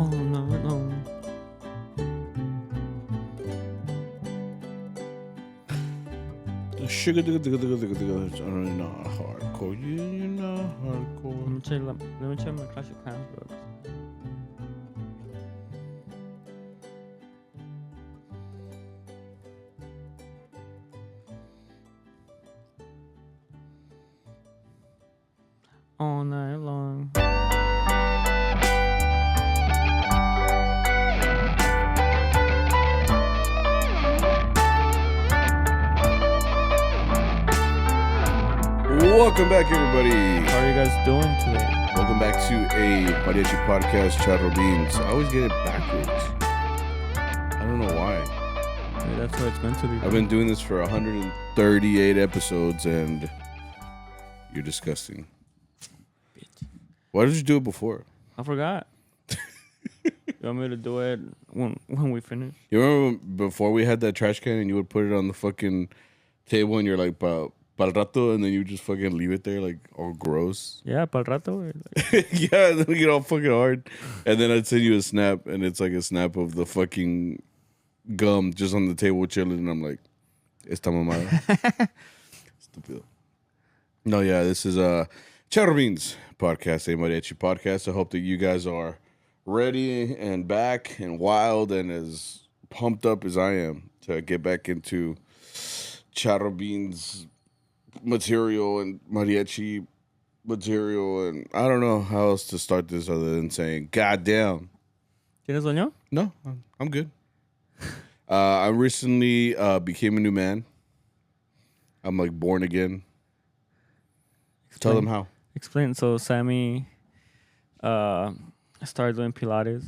Oh no, no. Sugar, not hardcore. You're not hardcore. Let me check my Clash of Clans, bro. All night long. Welcome back, everybody. How are you guys doing today? Welcome back to a Mariachi podcast, CharroBeans. I always get it backwards. I don't know why. Maybe that's how it's meant to be. I've been doing this for 138 episodes, and you're disgusting. Why did you do it before? I forgot. You want me to do it when we finish? You remember before we had that trash can and you would put it on the fucking table and you're like, pa'l rato, and then you just fucking leave it there like all gross? Yeah, pa'l rato. Yeah, and then we get all fucking hard. And then I'd send you a snap, and it's like a snap of the fucking gum just on the table chilling, and I'm like, esta mamada. Stupid. No, yeah, this is CharroBeans podcast, a Mariachi podcast. I hope that you guys are ready and back and wild and as pumped up as I am to get back into CharroBeans material and Mariachi material, and I don't know how else to start this other than saying, God damn. ¿Tienes sueño? No, I'm good. I recently became a new man. I'm like born again. Tell them how. Explain. So Sammy started doing Pilates.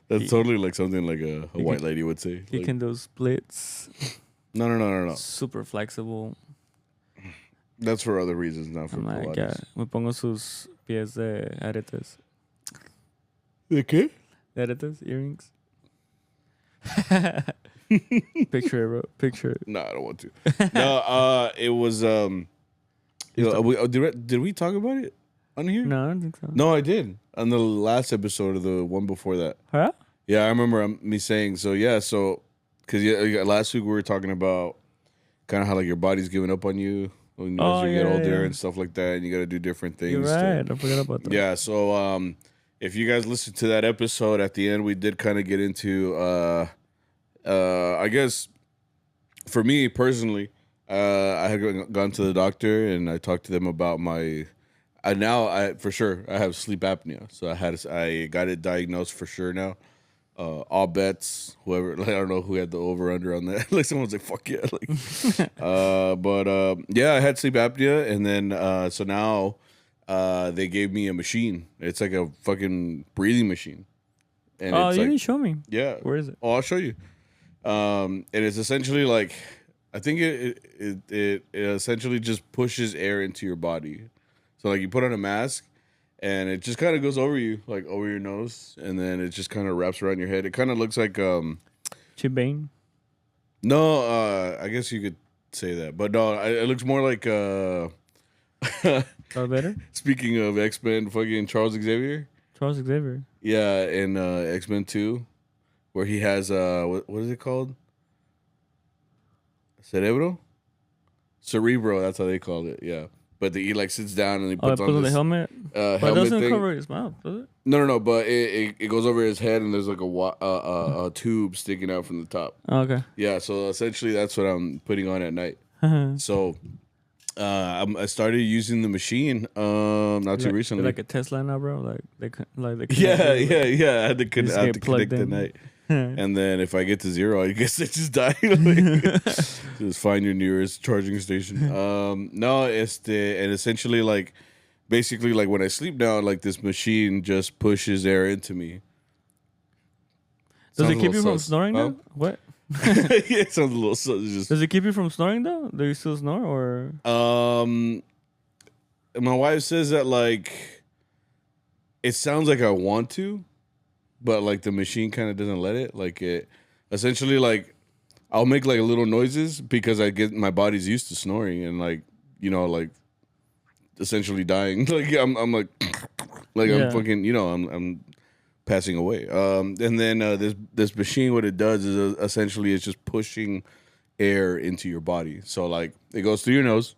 That's totally like something like a white lady would say. He Like, can do splits. No. Super flexible. That's for other reasons, not for I'm like, Pilates. yeah, me pongo sus pies de aretes. ¿De qué? De aretes, earrings. Picture it, bro. Picture it. No, I don't want to. No, it was did we talk about it on here? No, I don't think so. No, I did. On the last episode of the one before that. Huh? Yeah, I remember me saying, because last week we were talking about kind of how like your body's giving up on you when as you get older and stuff like that, and you got to do different things. You're right. I forgot about that. Yeah, so if you guys listened to that episode, at the end we did kind of get into, I guess, for me personally, I had gone to the doctor and I talked to them about my. I have sleep apnea, so I got it diagnosed for sure now. All bets, whoever, like, I don't know who had the over under on that. Like someone was like, "Fuck yeah!" Like, yeah, I had sleep apnea, and then so now they gave me a machine. It's like a fucking breathing machine. And Oh, it's you like, didn't show me. yeah, Where is it? Oh, I'll show you. And it's essentially like, I think it essentially just pushes air into your bane. So like you put on a mask and it just kind of goes over you, like over your nose, and then it just kind of wraps around your head. It kind of looks like Chibane. no, I guess you could say that, but no, it looks more like Darth Vader? speaking of X-Men, fucking Charles Xavier. Charles Xavier. Yeah, in X-Men 2, where he has what is it called? Cerebro? Cerebro, that's how they called it. Yeah. But he like sits down and he puts on the this helmet. But helmet it doesn't thing. cover his mouth, does it? No. But it goes over his head and there's like a tube sticking out from the top. Oh, okay. Yeah. So essentially, that's what I'm putting on at night. So I started using the machine not too recently. Like a Tesla now, bro. Like they Yeah. I had to get plugged connect at in. night. And then if I get to zero, I guess I just die. Like, just find your nearest charging station. No, and essentially like, basically like when I sleep now, like this machine just pushes air into me. Does Sounds it a keep you little from sus. snoring Huh? though? What? Yeah, it sounds a little sus. Just Does it keep you from snoring though? Do you still snore or? my wife says that like, it sounds like I want to, but like the machine kind of doesn't let it. Like it, essentially like, I'll make like little noises because my body's used to snoring and like, you know, like essentially dying. Like I'm like, Like I'm fucking, I'm passing away. And then this machine, what it does is essentially it's just pushing air into your body. So like it goes through your nose.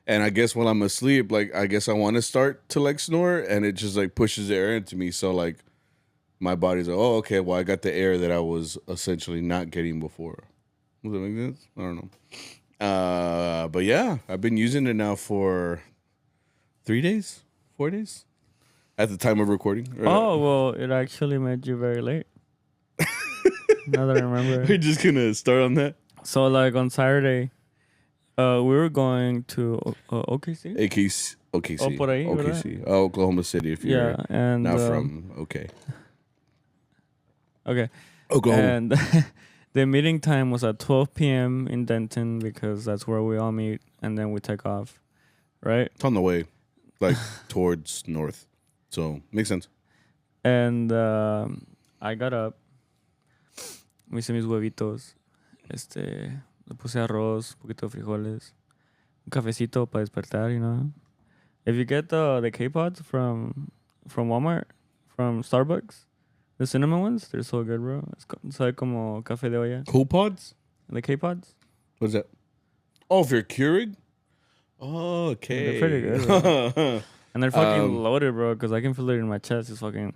And I guess when I'm asleep, like I guess I want to start to like snore, and it just like pushes the air into me. So like my body's like, oh, okay, well I got the air that I was essentially not getting before. Does that make sense? I don't know. But yeah, I've been using it now for 3 days, 4 days, at the time of recording. Oh well, it actually made you very late. Now that I remember. We're just gonna start on that. So like on Saturday, we were going to OKC. OKC. Oh, por ahí, OKC. Oh, Oklahoma City. If you're and not from okay. Oklahoma. And the meeting time was at 12 p.m. in Denton because that's where we all meet, and then we take off. Right? It's on the way, like towards north. So makes sense. And I got up. Me hice mis huevitos. Le puse arroz, un poquito de frijoles, un cafecito para despertar, you know. If you get the K-Pods from Walmart, from Starbucks, the cinnamon ones, they're so good, bro. It's like como café de olla. Cool pods? The K-Pods? What's that? Oh, if you're Keurig? Oh, okay. They're pretty good, bro. And they're fucking loaded, bro, because I can feel it in my chest. It's fucking...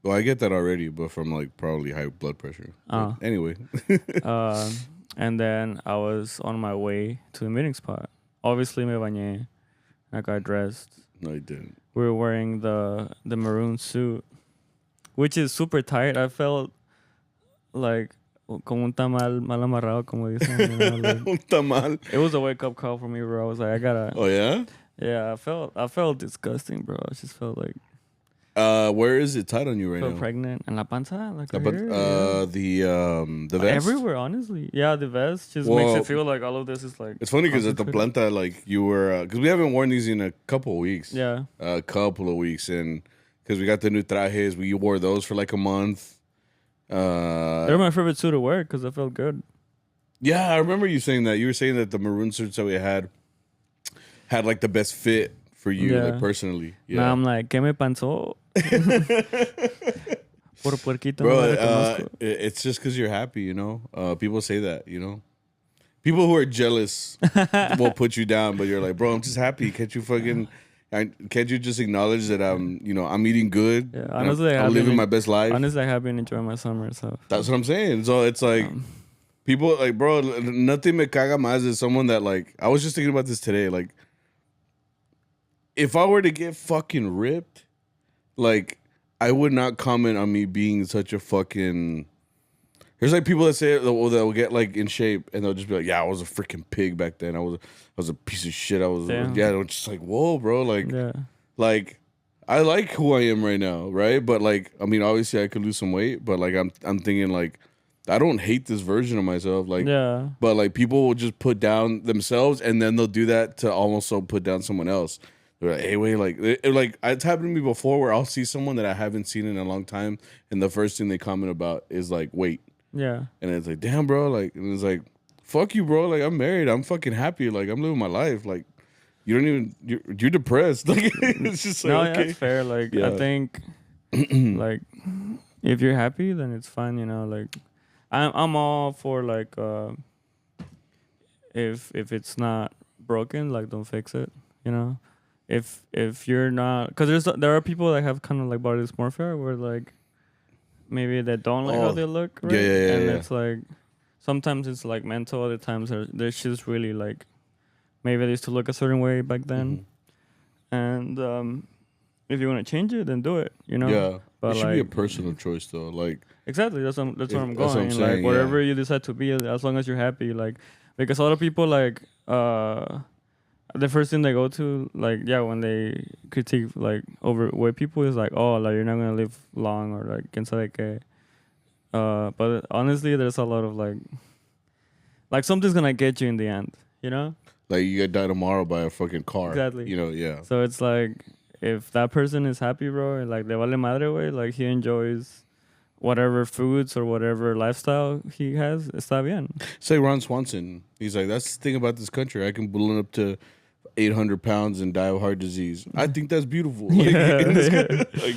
Well, I get that already, but from like probably high blood pressure. Anyway. And then I was on my way to the meeting spot. Obviously, me bañé. I got dressed. No, you didn't. We were wearing the maroon suit, which is super tight. I felt like como un tamal mal amarrado, como dicen. You know, like, un tamal. It was a wake up call for me, bro. I was like, I gotta. Oh yeah. Yeah, I felt disgusting, bro. I just felt like. Where is it tight on you right now? Pregnant and la panza, like the vest. Everywhere, honestly. Yeah, the vest just makes it feel like all of this is like. It's funny because at the planta, like you were, because we haven't worn these in a couple of weeks. Yeah. A couple of weeks, and because we got the new trajes, we wore those for like a month. They're my favorite suit to wear because I felt good. Yeah, I remember you saying that. You were saying that the maroon suits that we had like the best fit for you, like personally. Yeah. Now I'm like, ¿qué me pasó? Por puerquito. Bro, it's just because you're happy, you know? People say that, you know? People who are jealous will put you down, but you're like, bro, I'm just happy. Can't you just acknowledge that I'm eating good? Yeah, honestly, I'm living my best life. Honestly, I have been enjoying my summer, so. That's what I'm saying. So it's like, people, like, bro, nothing me caga más is someone that, like, I was just thinking about this today, like, if I were to get fucking ripped, like, I would not comment on me being such a fucking... There's like people that say they'll get like in shape and they'll just be like, yeah, I was a freaking pig back then. I was a piece of shit. I'm just like, whoa, bro. Like, like I like who I am right now, right? But like, I mean, obviously I could lose some weight, but like I'm thinking like, I don't hate this version of myself. Like, but like people will just put down themselves and then they'll do that to also put down someone else. They're like, hey, wait, like it's happened to me before where I'll see someone that I haven't seen in a long time, and the first thing they comment about is like weight. Yeah. And it's like, damn, bro. Like, and it's like, fuck you, bro. Like, I'm married. I'm fucking happy. Like, I'm living my life. Like, you don't even, you're depressed. Like, it's just like, no, okay. That's fair. Like, I think, like, if you're happy, then it's fine, you know. Like, I'm all for, like, if it's not broken, like, don't fix it, you know. If you're not, because there are people that have kind of like body dysmorphia where, like, maybe they don't like how they look, right? Yeah. It's like, sometimes it's like mental, other times they're just really like, maybe they used to look a certain way back then. And if you want to change it, then do it, you know? Yeah. But it should like, be a personal choice though. Like, exactly, that's where I'm going. What I'm saying, like, whatever you decide to be, as long as you're happy, like, because a lot of people like, the first thing they go to, like, when they critique, like, overweight people is like, oh, like, you're not going to live long, or, like, quién sabe qué. But honestly, there's a lot of, like, something's going to get you in the end, you know? Like, you get die tomorrow by a fucking car. Exactly. You know, yeah. So it's like, if that person is happy, bro, and, like, de vale madre way, like, he enjoys whatever foods or whatever lifestyle he has, está bien. Say Ron Swanson. He's like, that's the thing about this country. I can balloon up to 800 pounds and die of heart disease. I think that's beautiful. Like,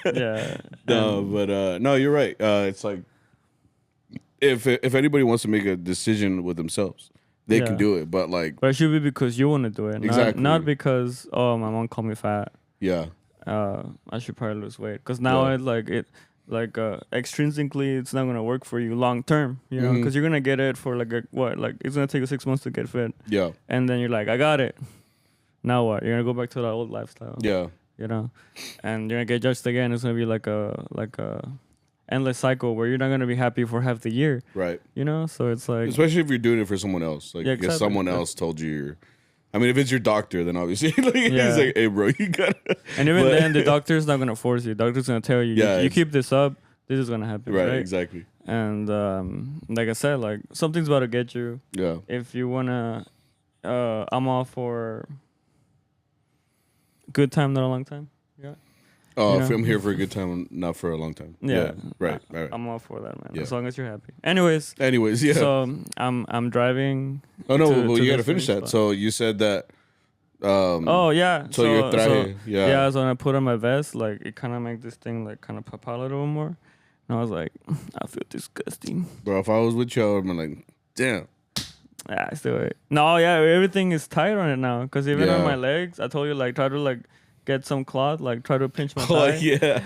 Yeah. No, but no, you're right. It's like if anybody wants to make a decision with themselves, they can do it. But like, but it should be because you want to do it, exactly. Not because my mom called me fat. Yeah. I should probably lose weight because now extrinsically it's not gonna work for you long term. You know, because you're gonna get it for like it's gonna take you 6 months to get fit. Yeah. And then you're like, I got it. Now what? You're gonna go back to that old lifestyle. Yeah. You know, and you're gonna get judged again. It's gonna be like a endless cycle where you're not gonna be happy for half the year. Right. You know, so it's like, especially if you're doing it for someone else. Like, if someone else told you you're. I mean, if it's your doctor, then obviously, he's like, "Hey, bro, you got." And even then, the doctor's not gonna force you. The doctor's gonna tell you, you keep this up, this is gonna happen. Right. Exactly. And like I said, like something's about to get you. Yeah. If you wanna, I'm all for good time, not a long time. Yeah. Oh, if I'm here for a good time, not for a long time. Yeah. Right. I'm all for that, man. Yeah. As long as you're happy. Anyways, yeah. So I'm driving. Oh no, well you gotta finish that. So you said that. Oh yeah. So your traje, yeah. So when I put on my vest, like it kind of make this thing like kind of pop out a little more, and I was like, I feel disgusting. Bro, if I was with you, I'd be like, damn. Yeah, I still. No, yeah, everything is tight on it now. Cause even on my legs, I told you like try to like get some cloth, like try to pinch my thigh. Yeah.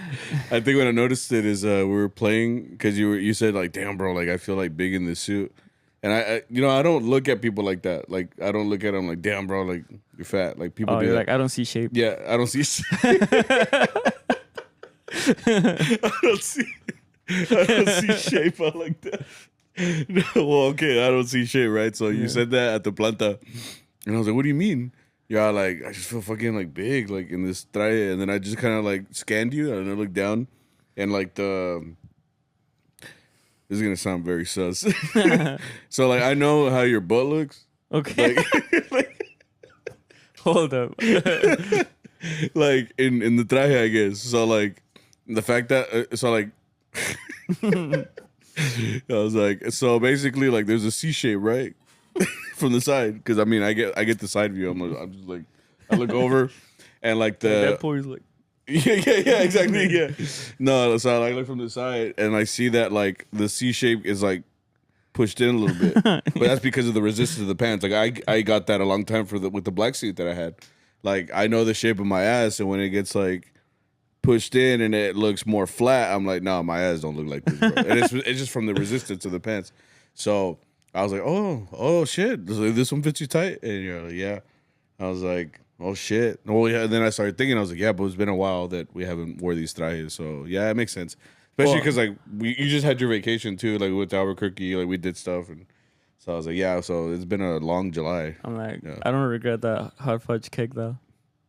I think when I noticed it is we were playing because you said like, damn, bro, like I feel like big in this suit. And I don't look at people like that. Like, I don't look at them like, damn, bro, like, you're fat. Like, people do you're that. like, I don't see shape. Yeah, I don't see shape. I don't see shape. I like that. Well, okay, I don't see shape, right? So you said that at the planta. And I was like, what do you mean? Yeah, like, I just feel fucking, like, big, like, in this traje. And then I just kind of, like, scanned you. And I looked down. And, like, this is going to sound very sus. So, like, I know how your butt looks. Okay. Like hold up. Like, in the traje, I guess. So, like, the fact that... I was like... So, basically, like, there's a C shape, right? From the side. Because, I mean, I get the side view. I'm just like... I look over, and, like, the... That is like... Yeah, exactly. Yeah. No, so I look from the side and I see that like the C shape is like pushed in a little bit, but that's because of the resistance of the pants. Like I got that a long time with the black suit that I had. Like I know the shape of my ass, and when it gets like pushed in and it looks more flat, I'm like, no, my ass don't look like this, bro. And it's just from the resistance of the pants. So I was like, oh shit, this one fits you tight, and you're like, yeah. I was like, oh shit. Oh yeah. And then I started thinking, I was like, yeah, but it's been a while that we haven't wore these trajes. So yeah, it makes sense. Especially because like you just had your vacation too, like we went to Albuquerque, like we did stuff, and so I was like, yeah. So it's been a long July. I'm like, I don't regret that hot fudge cake though.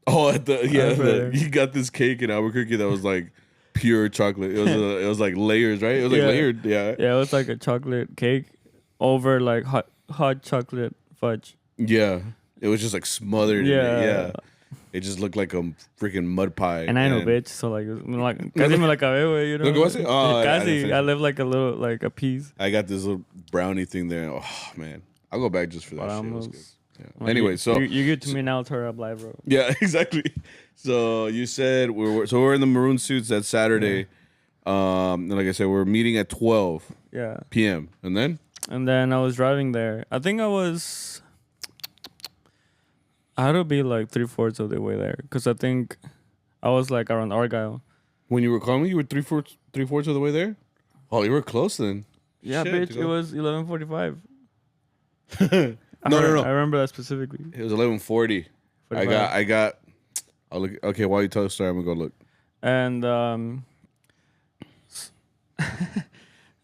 Oh, you got this cake in Albuquerque that was like pure chocolate. It was like layers, right? It was like layered. Yeah. Yeah, it was like a chocolate cake over like hot chocolate fudge. Yeah. It was just like smothered in it. Yeah. It just looked like a freaking mud pie. And I know, bitch. So like casi me la acabé, you know. Look, what's it? Oh, casi. I live like a little, like a piece. I got this little brownie thing there. Oh man, I'll go back just for that shit. It was good. Yeah. Well, anyway, so you get to me now, turn up live, bro. Yeah, exactly. So you said we're in the maroon suits that Saturday. Yeah. And like I said, we're meeting at 12 p.m. And then I was driving there. I think I had to be like 3/4 of the way there because I think I was like around Argyle. When you were calling me, you were 3/4 of the way there? Oh, you were close then. Yeah, shit, bitch. It was 11:45. No. I remember that specifically. It was 11:40. I got. I'll look. Okay, while you tell the story, I'm gonna go look. And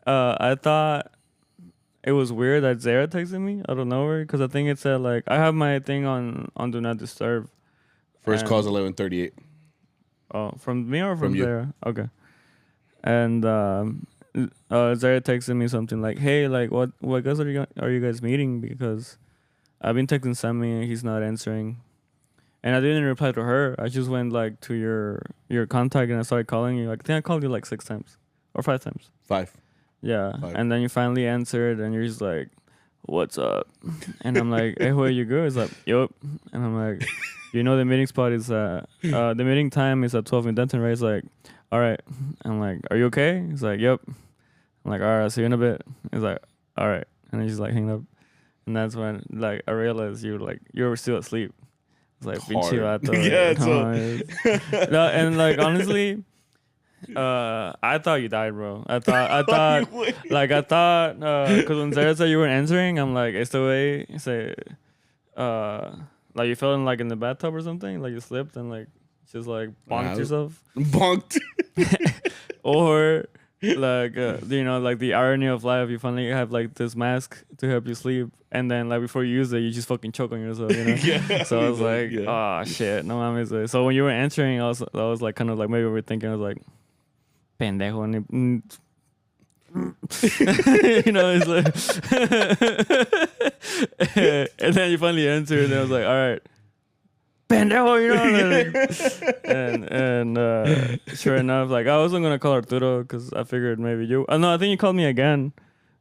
I thought it was weird that Zara texted me out of nowhere because I think it said like I have my thing on Do Not Disturb. First call's 11:38. Oh, from me or from you? Zara? Okay. And Zara texted me something like, "Hey, like what guys are you guys meeting? Because I've been texting Sammy and he's not answering." And I didn't reply to her. I just went like to your contact and I started calling you. Like, I think I called you like 6 times or 5 times. 5. Yeah. 5. And then you finally answered and you're just like, what's up? And I'm like, hey, where you go? He's like, yup. And I'm like, you know the meeting spot is the meeting time is at 12 in Denton, right? He's like, all right. I'm like, are you okay? He's like, yep. I'm like, all right, I'll see you in a bit. He's like, all right. And he's like, hang up. And that's when like I realized you were still asleep. It's like pinche Hard. vato. Yeah, No, and like honestly, I thought you died, bro. I thought because when Sarah said you weren't answering, I'm like, it's the way say, like you fell in the bathtub or something, like you slipped and like just like bonked yourself, bonked, or like like the irony of life, you finally have like this mask to help you sleep, and then like before you use it, you just fucking choke on yourself, Yeah. So I was like, oh shit, no mames. So when you were answering, I was like kind of like maybe overthinking. I was like, pendejo, it's like, and then you finally answered, and I was like, all right. Pendejo, and sure enough, like I wasn't gonna call Arturo because I figured maybe you. No, I think you called me again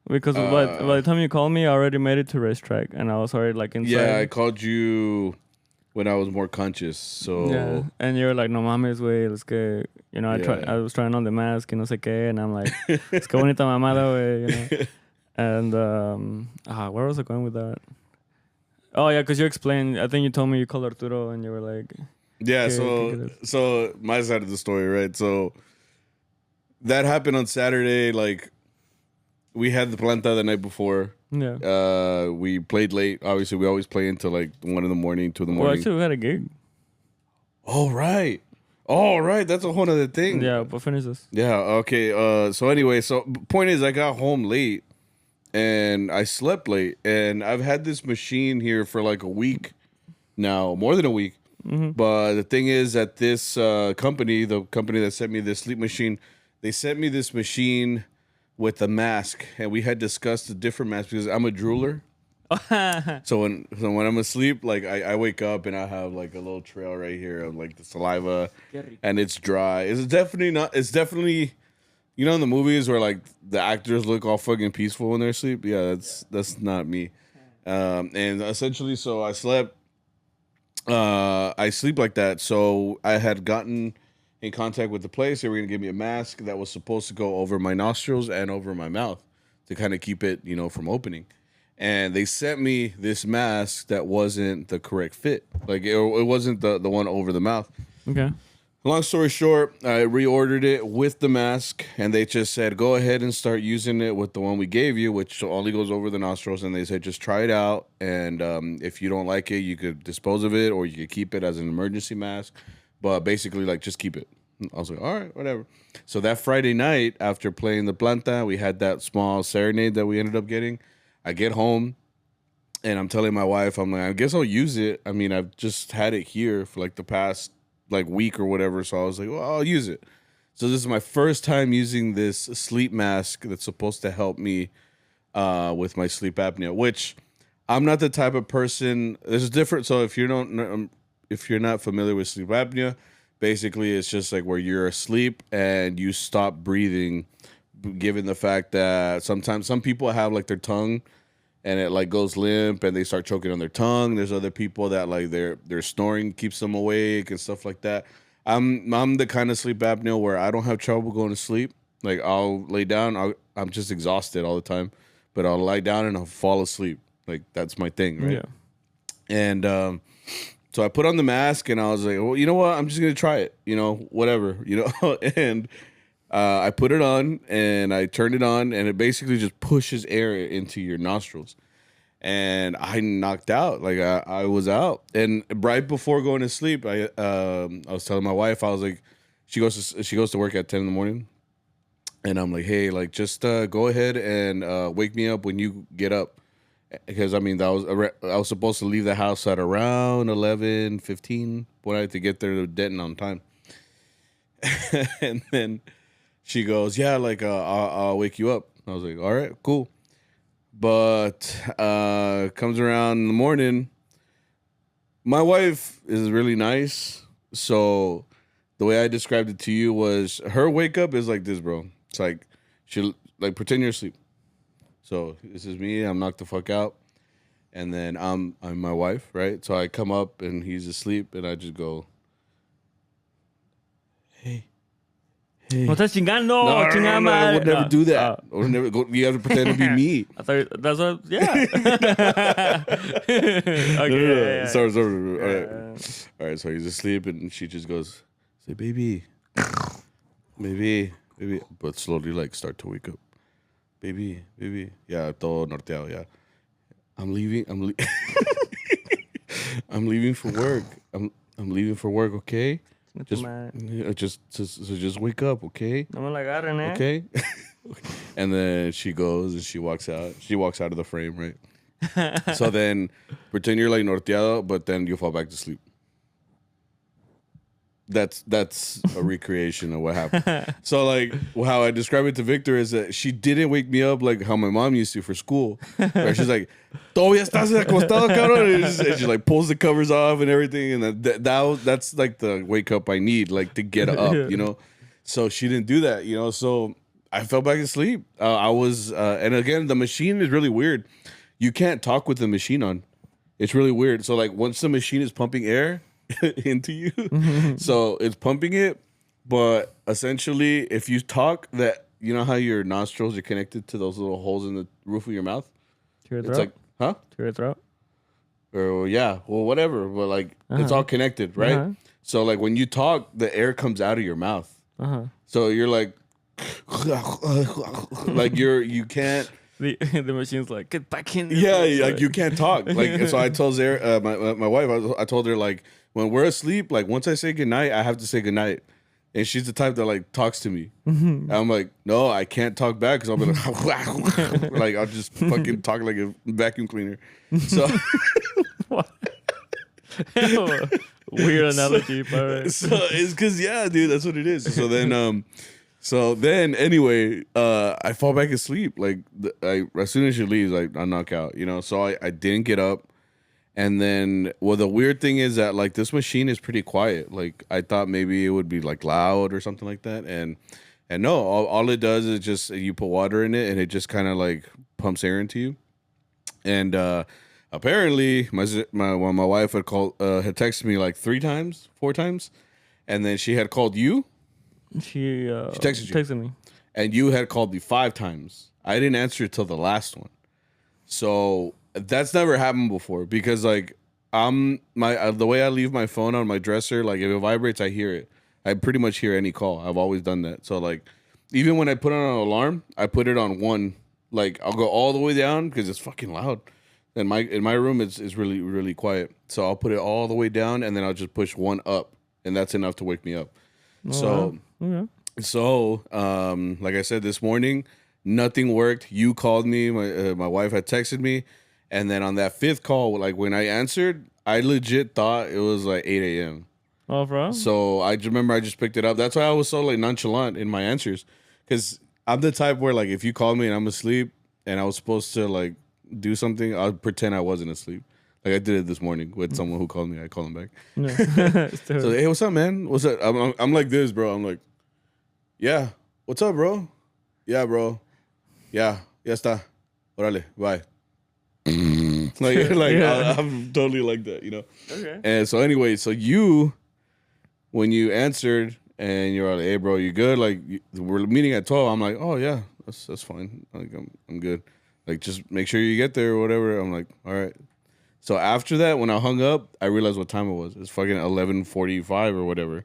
because by the time you called me, I already made it to racetrack and I was already like inside. Yeah, I called you when I was more conscious. So yeah, and you were like, "No mames, way, let's get." I was trying on the mask, no sé qué, and I'm like, "Es que bonita mamada, way," And where was I going with that? Oh yeah, because you explained. I think you told me you called Arturo, and you were like, yeah. So my side of the story, right? So that happened on Saturday. Like we had the planta the night before. Yeah. We played late. Obviously, we always play until like 1 in the morning, 2 in the morning. Well, actually, we had a gig. Oh right. That's a whole other thing. Yeah, but finish this. Yeah. Okay. So anyway, point is, I got home late. And I slept late, and I've had this machine here for like a week now, more than a week. Mm-hmm. But the thing is that this company, the company that sent me this sleep machine, they sent me this machine with a mask, and we had discussed a different mask because I'm a drooler. So when I'm asleep, like I wake up and I have like a little trail right here of like the saliva, and it's dry. It's definitely not. It's definitely. You know in the movies where like the actors look all fucking peaceful when they're asleep? Yeah, that's not me. And essentially, so I slept. I sleep like that. So I had gotten in contact with the place. They were gonna give me a mask that was supposed to go over my nostrils and over my mouth to kind of keep it, from opening. And they sent me this mask that wasn't the correct fit. Like it wasn't the one over the mouth. Okay. Long story short, I reordered it with the mask, and they just said, go ahead and start using it with the one we gave you, which only goes over the nostrils. And they said, just try it out. And if you don't like it, you could dispose of it or you could keep it as an emergency mask. But basically, like, just keep it. I was like, all right, whatever. So that Friday night, after playing the planta, we had that small serenade that we ended up getting. I get home, and I'm telling my wife, I'm like, I guess I'll use it. I mean, I've just had it here for like the past week or whatever, so I was like, well, I'll use it. So this is my first time using this sleep mask that's supposed to help me with my sleep apnea, which I'm not the type of person. There's different. So if you're not familiar with sleep apnea, basically it's just like where you're asleep and you stop breathing, given the fact that sometimes some people have like their tongue and it like goes limp and they start choking on their tongue. There's other people that like their snoring keeps them awake and stuff like that. I'm the kind of sleep apnea where I don't have trouble going to sleep. Like I'll lay down, I'm just exhausted all the time, but I'll lie down and I'll fall asleep. Like that's my thing, right? Yeah. And so I put on the mask and I was like, well, you know what? I'm just gonna try it. Whatever. And I put it on and I turned it on and it basically just pushes air into your nostrils. And I knocked out. Like I was out. And right before going to sleep, I was telling my wife, I was like, she goes to work at 10 in the morning. And I'm like, hey, like just go ahead and wake me up when you get up. Because I mean, I was supposed to leave the house at around 11:15 when I had to get there to Denton on time. And then she goes, yeah, like I'll wake you up. I was like, all right, cool. But comes around in the morning. My wife is really nice. So the way I described it to you was her wake up is like this, bro. It's like she like pretend you're asleep. So this is me. I'm knocked the fuck out. And then I'm my wife, right? So I come up and he's asleep, and I just go, hey. No estás chingando, chingada No, I madre. would never do that. Oh. I would never go. You have to pretend to be me. I thought that's what. Yeah. Okay. Sorry. All right. So he's asleep, and she just goes, "Say, baby, baby, but slowly like start to wake up, baby. Yeah, todo norteado. Yeah, I'm leaving. I'm leaving for work. I'm leaving for work. Okay." Just wake up, okay? No me la agarren, eh? Okay. And then she goes and she walks out. She walks out of the frame, right? So then pretend you're like norteado, but then you fall back to sleep. That's a recreation of what happened. So like how I describe it to Victor is that she didn't wake me up like how my mom used to for school. Where she's like, "Todavía estás acostado, cabrón," and she like pulls the covers off and everything, and that's like the wake up I need, like to get up, you know. So she didn't do that, you know. So I fell back asleep. I was, and again, the machine is really weird. You can't talk with the machine on. It's really weird. So like once the machine is pumping air into you, so it's pumping it, but essentially if you talk, that you know how your nostrils are connected to those little holes in the roof of your mouth, to your throat? it's like, huh? To your throat? Or yeah, well, whatever, but like it's all connected, right? So like when you talk, the air comes out of your mouth, so you're like like you can't. The machine's like, get back in. Yeah, like you can't talk. Like so, I told Zara, my wife, I told her like when we're asleep, like once I say goodnight, I have to say goodnight, and she's the type that like talks to me. And I'm like, no, I can't talk back because I'll be like, like I'll just fucking talk like a vacuum cleaner. So weird analogy, but so it's because dude, that's what it is. So then, anyway, I fall back asleep. Like, as soon as she leaves, like, I knock out, you know? So I didn't get up. And then, well, the weird thing is that, like, this machine is pretty quiet. Like, I thought maybe it would be, like, loud or something like that. And no, all it does is just, you put water in it, and it just kind of, like, pumps air into you. And apparently, my wife had texted me, like, 4 times. And then she had called you. She texted me. And you had called me 5 times. I didn't answer till the last one. So that's never happened before because like the way I leave my phone on my dresser, like if it vibrates, I hear it. I pretty much hear any call. I've always done that. So like even when I put on an alarm, I put it on 1. Like I'll go all the way down because it's fucking loud. And in my room it's really, really quiet. So I'll put it all the way down and then I'll just push 1 up, and that's enough to wake me up. So, like I said, this morning, nothing worked. You called me. My wife had texted me. And then on that 5th call, like when I answered, I legit thought it was like 8 a.m. Oh, bro. So I remember I just picked it up. That's why I was so like nonchalant in my answers. Because I'm the type where like if you call me and I'm asleep and I was supposed to like do something, I'll pretend I wasn't asleep. Like I did it this morning with someone who called me. I called him back. Yeah. So hey, what's up, man? What's up? I'm like this, bro. I'm like, yeah. What's up, bro? Yeah, bro. Yeah. Ya está. Órale. Bye. I'm totally like that, you know. Okay. And so anyway, so when you answered and you're like, hey, bro, you good? Like we're meeting at 12. I'm like, oh yeah, that's fine. Like I'm good. Like just make sure you get there or whatever. I'm like, all right. So after that, when I hung up, I realized what time it was. It's fucking 11:45 or whatever.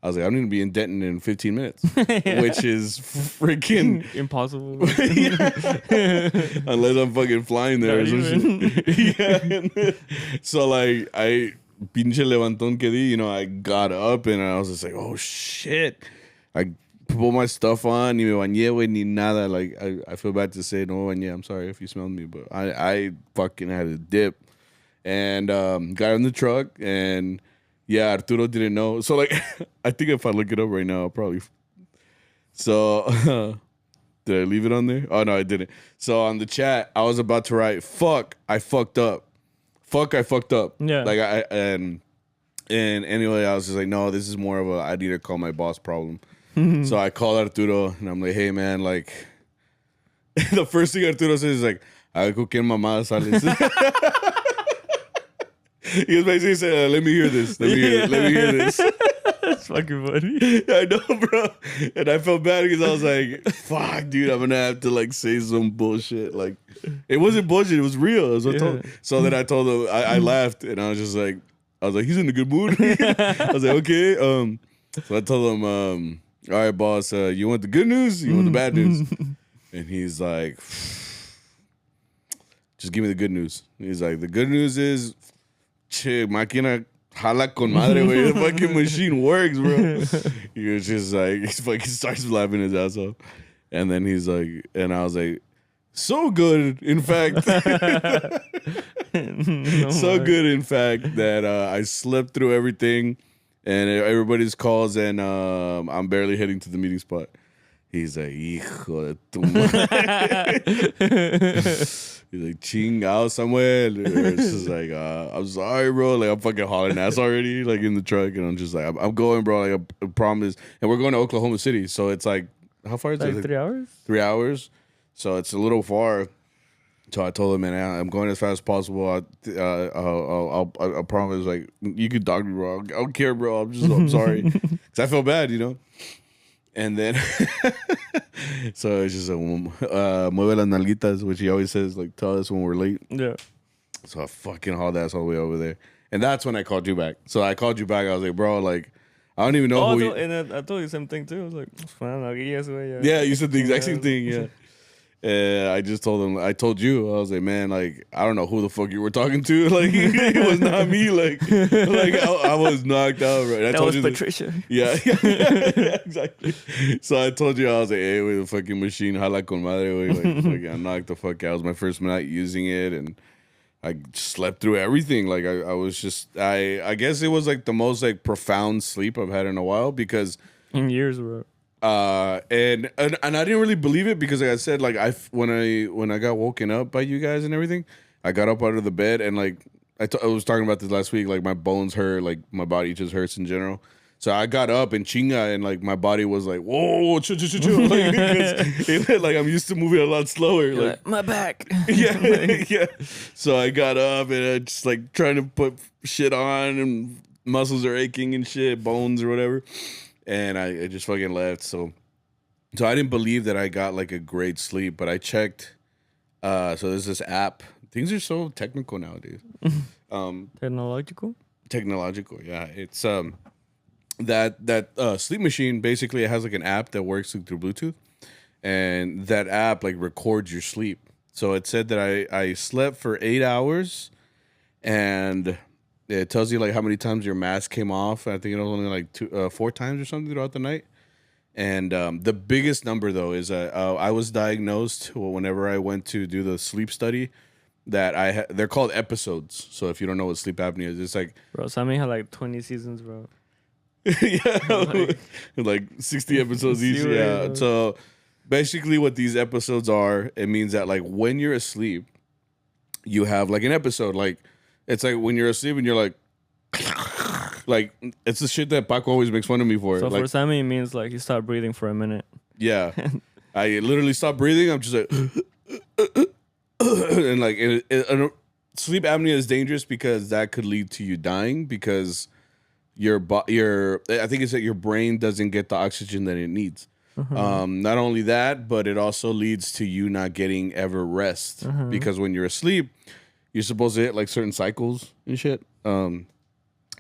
I was like, I need to be in Denton in 15 minutes, which is freaking impossible. Unless I'm fucking flying there. Yeah. So like I pinche levantón que di, you know, I got up and I was just like, oh shit. I put my stuff on, ni me bañé, güey, ni nada. Like I feel bad to say no bañé. I'm sorry if you smelled me, but I fucking had a dip. And got in the truck, and yeah, Arturo didn't know. So like, I think if I look it up right now, I'll probably. So did I leave it on there? Oh no, I didn't. So on the chat, I was about to write, "Fuck, I fucked up. Fuck, I fucked up." Yeah. Like and anyway, I was just like, no, this is more of a I need to call my boss problem. So I called Arturo, and I'm like, hey man, like, The first thing Arturo says is like, "A ver con quién mamá sales." He was basically saying, "Let me hear this. Let me hear this." That's fucking funny. I know, bro. And I felt bad because I was like, "Fuck, dude, I'm gonna have to like say some bullshit." Like, it wasn't bullshit; it was real. So then I told him, I laughed, and I was like, "He's in a good mood." I was like, "Okay." So I told him, "All right, boss. You want the good news? You want the bad news?" And he's like, "Just give me the good news." He's like, "The good news is, che, máquina jala con madre, güey. The fucking machine works, bro." He was just like, he fucking starts laughing his ass off. And then he's like, and I was like, so good, in fact. So good, in fact, that I slept through everything and everybody's calls, and I'm barely heading to the meeting spot. He's like, hijo de tu madre. He's like, chingao, Samuel. It's just like, I'm sorry, bro. Like, I'm fucking hauling ass already, like, in the truck. And I'm just like, I'm going, bro. Like, I promise. And we're going to Oklahoma City. So it's like, how far is it? Like 3 hours? 3 hours. So it's a little far. So I told him, man, I'm going as fast as possible. I promise, like, you could dog me, bro. I don't care, bro. I'm sorry. Because I feel bad, you know? And then, so it's just mueve las nalguitas, which he always says, like, tell us when we're late. Yeah. So I fucking hauled ass all the way over there. And that's when I called you back. So I called you back. I was like, bro, like, I don't even know who you... And I told you the same thing, too. I was like, yeah, you said the exact same thing, yeah. I just told him, I told you, I was like, man, like, I don't know who the fuck you were talking to. Like, it was not me. Like I was knocked out, right? That was Patricia. Yeah, exactly. So I told you, I was like, hey, wait, the fucking machine, jala con madre, wey. Like, I knocked the fuck out. It was my first night using it, and I slept through everything. Like, I was just, I guess it was like the most like profound sleep I've had in a while, because in years, bro. And I didn't really believe it, because like I said, like when I got woken up by you guys and everything, I got up out of the bed, and like I was talking about this last week, like my bones hurt, like my body just hurts in general. So I got up and chinga, and like my body was like, whoa, chill, like, like I'm used to moving a lot slower. Like my back. Yeah, yeah. So I got up and I just like trying to put shit on, and muscles are aching and shit, bones or whatever. And I just fucking left. So I didn't believe that I got like a great sleep, but I checked. So there's this app. Things are so technical nowadays. Technological, yeah. It's that sleep machine, basically it has like an app that works through Bluetooth, and that app like records your sleep. So it said that I slept for 8 hours, and it tells you like how many times your mask came off. I think it was only like 4 times or something throughout the night. And the biggest number though is I was diagnosed whenever I went to do the sleep study that they're called episodes. So if you don't know what sleep apnea is, it's like, bro, Sammy had like 20 seasons, bro. Yeah, like 60 episodes each. Yeah. So basically, what these episodes are, it means that like when you're asleep, you have like an episode. Like it's like when you're asleep and you're like it's the shit that Paco always makes fun of me for. So like, for Sammy, it means like he stopped breathing for a minute. Yeah, I literally stopped breathing. I'm just like, and like sleep apnea is dangerous because that could lead to you dying, because I think it's that your brain doesn't get the oxygen that it needs. Not only that, but it also leads to you not getting ever rest, because when you're asleep, you're supposed to hit like certain cycles and shit. And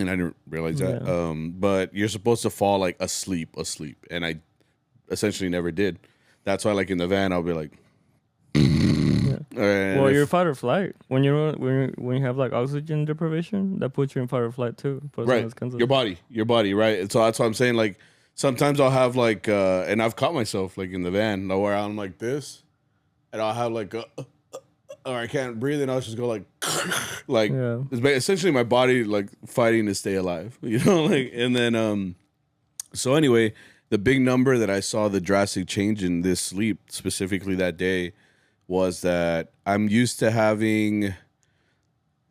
I didn't realize that. Yeah. But you're supposed to fall like asleep, and I essentially never did. That's why, like in the van, I'll be like, well, you're fight or flight. When you have like oxygen deprivation, that puts you in fight or flight too. Right, your body, right? And so that's what I'm saying. Like sometimes I'll have like, and I've caught myself like in the van, where I'm like this, and I'll have like, or I can't breathe, and I'll just go like, it's essentially my body like fighting to stay alive, you know, like. And then, so anyway, the big number that I saw the drastic change in this sleep specifically that day was that I'm used to having,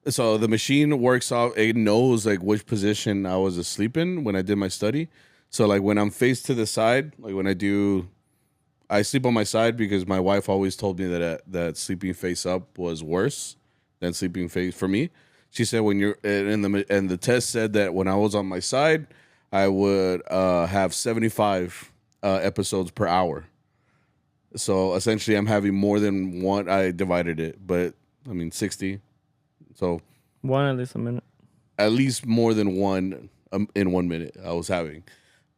so the machine works off, it knows like which position I was asleep in when I did my study. So like when I'm faced to the side, like when I do, I sleep on my side because my wife always told me that sleeping face up was worse than sleeping face for me. She said when you're and the test said that when I was on my side, I would have 75 episodes per hour. So essentially, I'm having more than one. I divided it, but I mean 60. So one at least a minute. At least more than one in 1 minute. I was having.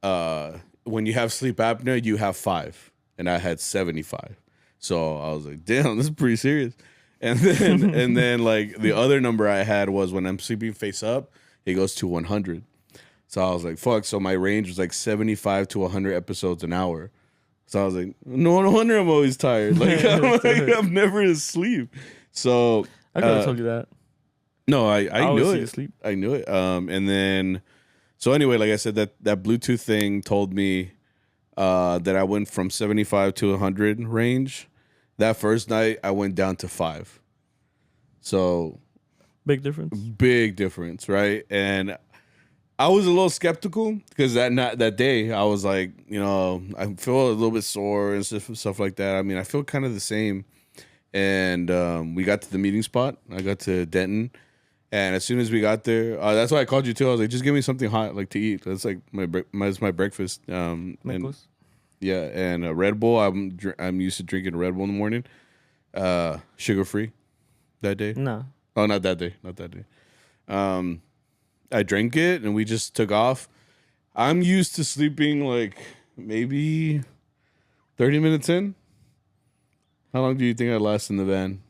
When you have sleep apnea, you have 5, and I had 75. So I was like, damn, this is pretty serious. And then like the other number I had was when I'm sleeping face up, it goes to 100. So I was like, fuck. So my range was like 75 to 100 episodes an hour. So I was like, no wonder I'm always tired. Like, I'm never asleep. So I could have told you that. No, I knew it. Asleep. I knew it. And then, so anyway, like I said, that Bluetooth thing told me that I went from 75 to 100 range. That first night, I went down to 5. So big difference, right? And I was a little skeptical because that day I was like, I feel a little bit sore and stuff like that. I mean, I feel kind of the same. And we got to the meeting spot. I got to Denton, and as soon as we got there, that's why I called you too. I was like, just give me something hot, like to eat. That's like my breakfast. And a Red Bull. I'm used to drinking Red Bull in the morning, sugar free. That day? No. Oh, not that day. I drank it and we just took off. I'm used to sleeping like maybe 30 minutes in. How long do you think I last in the van?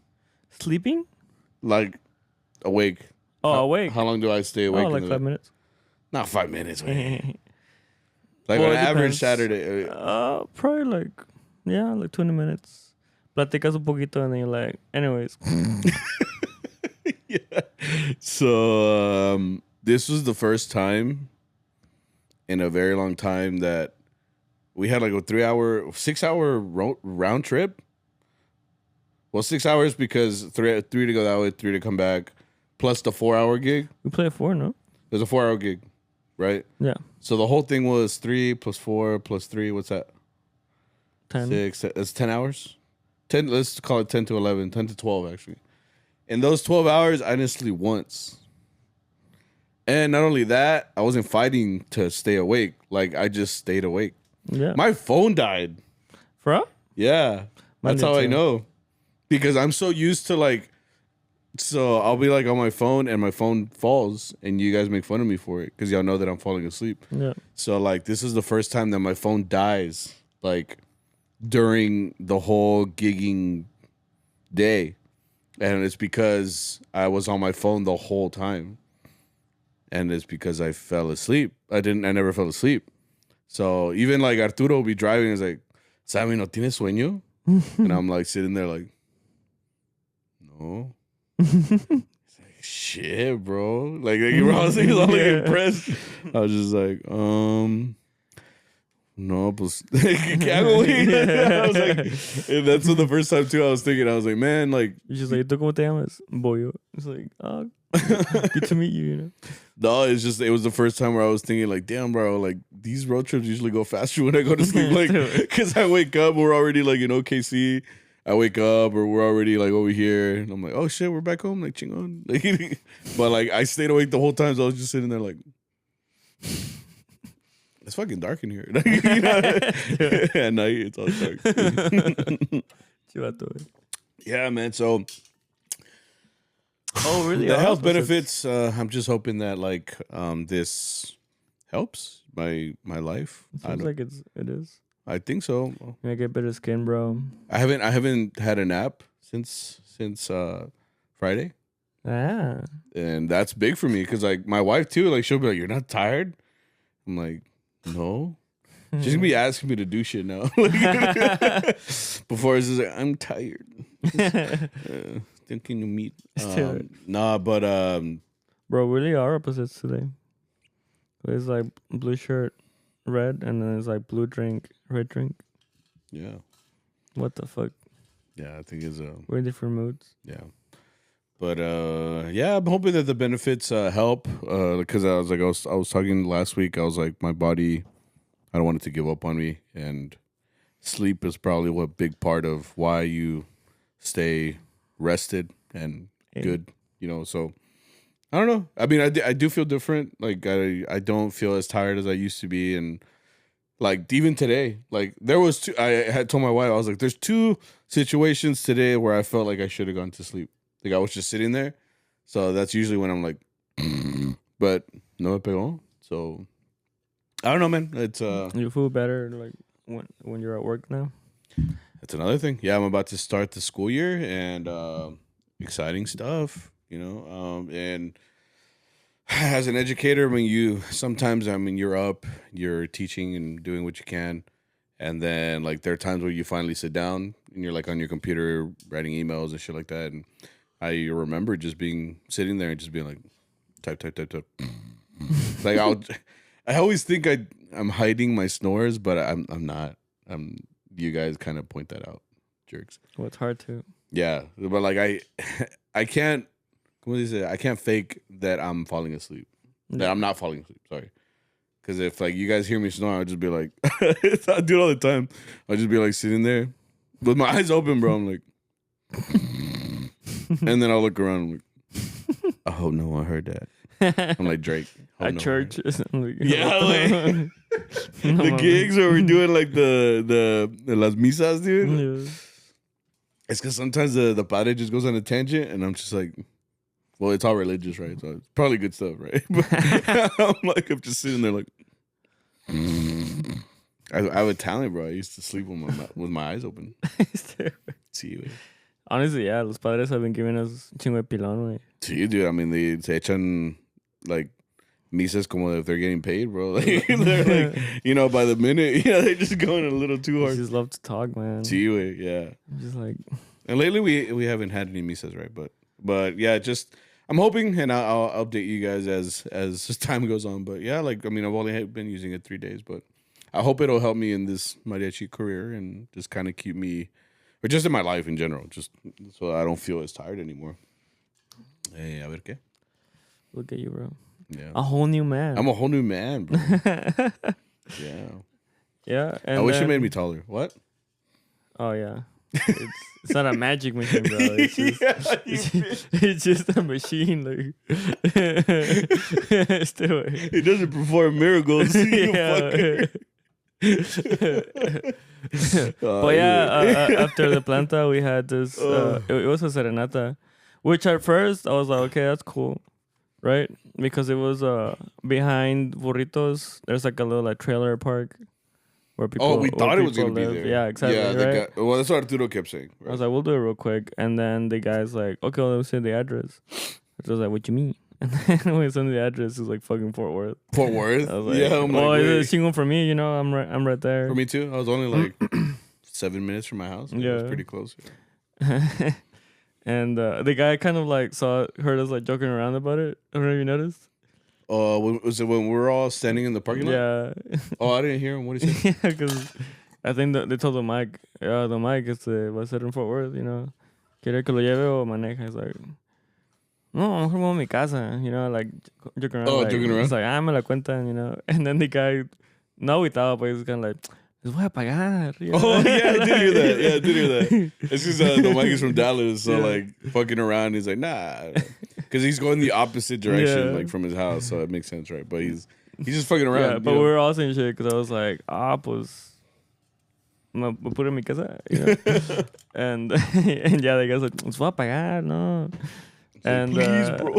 Sleeping? Like awake. Awake. How long do I stay awake? Like 5 minutes. Not 5 minutes. Like on average Saturday. Probably like 20 minutes. Platicas un poquito and then you're like, anyways. Yeah. So this was the first time in a very long time that we had like a 6-hour round trip. Well, 6 hours because three to go that way, 3 to come back, plus the 4-hour gig. We played 4, no? There's a 4-hour gig, right? Yeah. So the whole thing was 3 plus 4 plus 3. What's that? 10. 6. That's 10 hours. 10. Let's call it 10 to 11. 10 to 12 actually. In those 12 hours, I didn't sleep once. And not only that, I wasn't fighting to stay awake. Like I just stayed awake. Yeah. My phone died. For real? Yeah. That's how I know. Because I'm so used to so I'll be like on my phone and my phone falls and you guys make fun of me for it because y'all know that I'm falling asleep. Yeah. So this is the first time that my phone dies during the whole gigging day. And it's because I was on my phone the whole time. And it's because I fell asleep. I never fell asleep. So even Arturo will be driving and is like, Sammy, ¿no tienes sueño? And I'm sitting there no. He's like, shit, bro. I was all impressed. I was just like, no, pues, ¿qué hago, güey? I was like, and that's the first time too I was thinking, I was like, man, You're just like, ¿tú cómo te llamas? Boyo. It's like, oh, good to meet you, No, it was the first time where I was thinking damn, bro, these road trips usually go faster when I go to sleep, because I wake up, we're already in OKC. I wake up or we're already over here and I'm like, oh shit, we're back home, chingon. But I stayed awake the whole time, so I was just sitting there it's fucking dark in here. At night it's all dark. Yeah, man. So really? The health benefits, I'm just hoping that this helps my life. It seems like it is. I think so. You get better skin, bro. I haven't had a nap since Friday. Ah. And that's big for me because my wife too, she'll be like, "You're not tired?" I'm like, "No." She's gonna be asking me to do shit now. Before it's just I'm tired. Thinking to meet. Nah, but bro, really are opposites today. It's blue shirt, red, and then it's blue drink, red drink. Yeah. What the fuck? Yeah, I think it's we're in different moods. Yeah. But yeah, I'm hoping that the benefits help. Because I was talking last week. I was like, my body, I don't want it to give up on me, and sleep is probably a big part of why you stay rested and good, you know. So I don't know. I mean, I do feel different. Like I don't feel as tired as I used to be, and like even today, like there was two. I had told my wife, I was like, there's two situations today where I felt like I should have gone to sleep. Like I was just sitting there, so that's usually when I'm like, but no me pegó. So I don't know, man. It's You feel better like when you're at work now? That's another thing. Yeah, I'm about to start the school year and exciting stuff, you know. And as an educator, when you sometimes, I mean, you're up, you're teaching and doing what you can, and then like there are times where you finally sit down and you're like on your computer writing emails and shit like that. And I remember just sitting there and just being like, type. Like I always think I'm hiding my snores, but I'm not. You guys kind of point that out, jerks. Well, it's hard to. Yeah, but like I can't. What do you say? I can't fake that I'm falling asleep. That I'm not falling asleep. Sorry, because if like you guys hear me snore, I'll just be like, I do it all the time. I'll just be like sitting there with my eyes open, bro. I'm like, and then I'll look around. I'm like, I hope no one heard that. I'm like Drake. At church, yeah, like the gigs where we're doing like the las misas, dude. Yeah. It's because sometimes the padre just goes on a tangent, and I'm just like, well, it's all religious, right? So it's probably good stuff, right? But I'm just sitting there like, I have a talent, bro. I used to sleep with my eyes open. Sí, honestly, yeah, los padres have been giving us chingo de pilón, güey. Sí, dude. I mean, they se echan like misas como if they're getting paid, bro. Like, they're like, you know, by the minute. Yeah, they're just going a little too hard. I just love to talk, man. Sí, güey, yeah. I'm just like. And lately we haven't had any misas, right? But yeah, just I'm hoping, and I'll update you guys as time goes on. But yeah, like I mean, I've only been using it 3 days, but I hope it'll help me in this mariachi career and just kind of keep me, or just in my life in general, just so I don't feel as tired anymore. Hey, a ver qué. Look at you, bro. Yeah. A whole new man. I'm a whole new man, bro. Yeah. Yeah. And I wish it made me taller. What? Oh yeah. It's not a magic machine, bro. It's just, it's just a machine, like. Still, it doesn't perform miracles. Yeah. But yeah, after the planta, we had this. It was a serenata, which at first I was like, okay, that's cool, right? Because it was behind Burritos. There's like a little like trailer park. Where people, we thought it was going to be there. Yeah, exactly. Yeah, right? Well, that's what Arturo kept saying. Right? I was like, we'll do it real quick. And then the guy's like, okay, well, let me send the address. I was like, what you mean? And then when we sent the address, it was like fucking Fort Worth. Fort Worth? I was like, yeah, well, it's single for me, you know, I'm right there. For me too. I was only like 7 minutes from my house. Yeah. It was pretty close. Yeah. And the guy kind of like heard us like joking around about it. I don't know if you noticed. Was it when we were all standing in the parking lot? Yeah. Oh, I didn't hear him. What did he say? Yeah, because I think they told the mic, va a ser en Fort Worth, you know. ¿Quiere que lo lleve o maneja? He's like, no, mejor voy a mi casa, you know, like joking around. Joking around? It's like, me la cuentan, you know. And then the guy, no without, but he's kind of like, les voy a pagar. You know? Oh, yeah, I did hear that. Yeah, I did hear that. It's because the mic is from Dallas, so like fucking around, he's like, nah. Because he's going the opposite direction, like from his house, so it makes sense, right? But he's just fucking around. Yeah, but we were all saying shit because I was like, pues, me put en mi casa, you know? and yeah, the guy's like, les voy a pagar, no. And please, bro.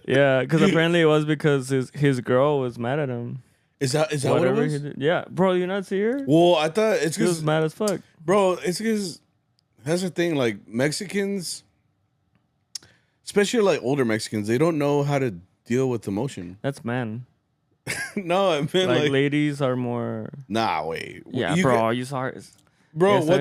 yeah, because apparently it was because his girl was mad at him. Is that what it was? Yeah, bro, you not see her? Well, I thought it's because he was mad as fuck, bro. It's because that's the thing. Like Mexicans, especially like older Mexicans, they don't know how to deal with emotion. That's man. No, I mean like ladies are more. Nah, wait. Yeah, bro, you saw her. Bro, what?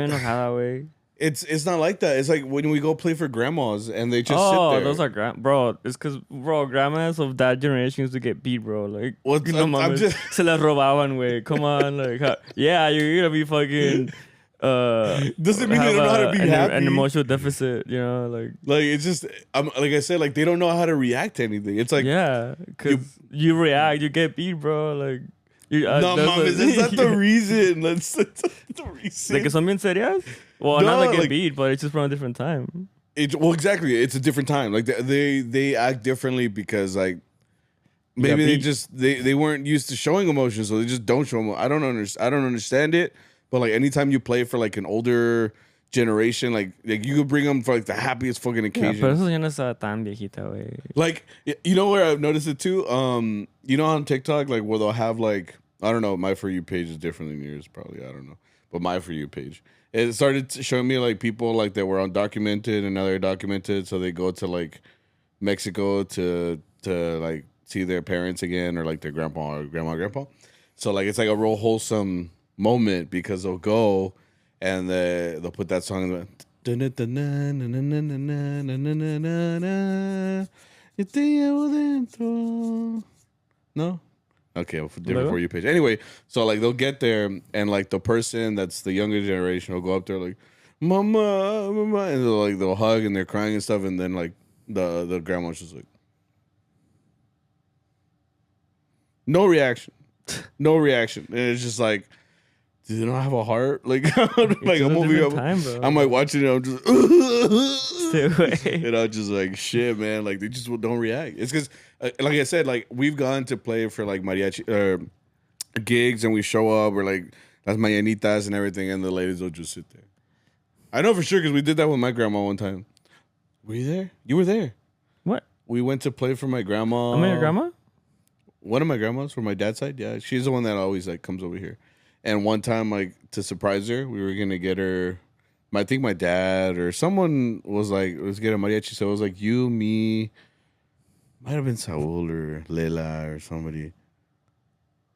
Way. It's not like that. It's like when we go play for grandmas and they just sit there. Oh, those are bro. It's because grandmas of that generation used to get beat, bro. Like, I'm just se las robaban, way. Come on, like, yeah, you're gonna be fucking. Doesn't mean they don't know how to be happy. An emotional deficit, you know, like it's just like I said, like they don't know how to react to anything. It's like because you react, you get beat, bro. Like No, mames, that's not the reason. That's the reason. Like, que son bien serias? Well, No, not like, like- a beat, but it's just from a different time. Well, exactly. It's a different time. Like they act differently because like maybe they weren't used to showing emotions, so they just don't show them. I don't understand it. But like anytime you play for like an older generation, like you could bring them for like the happiest fucking Yeah, occasion. pero eso ya no está tan viejita, güey. Like, you know where I've noticed it too? You know on TikTok, like where they'll have like, I don't know, my For You page is different than yours probably, I don't know. But my For You page, it started showing me like people like that were undocumented and now they're documented. So they go to like Mexico to like see their parents again or like their grandpa or grandpa. So like, it's like a real wholesome moment because they'll go and they'll put that song in the no? Okay, well, different For You page. Anyway, so like they'll get there and like the person that's the younger generation will go up there like, mama, and they'll hug and they're crying and stuff, and then like the grandma's just like, no reaction. And it's just like, do they not have a heart? Like, like I'm over here, I'm like watching it, I'm just, Stay away. and I'm just like, shit, man. Like they just don't react. It's because, like I said, like we've gone to play for like mariachi gigs, and we show up, we're like las mañanitas and everything, and the ladies will just sit there. I know for sure because we did that with my grandma one time. Were you there? You were there. What? We went to play for my grandma. I mean, your grandma? One of my grandmas from my dad's side. Yeah, she's the one that always like comes over here. And one time, like, to surprise her, we were going to get her, I think my dad or someone was like, let's get a mariachi. So it was like you, me, might have been Saul or Lela or somebody.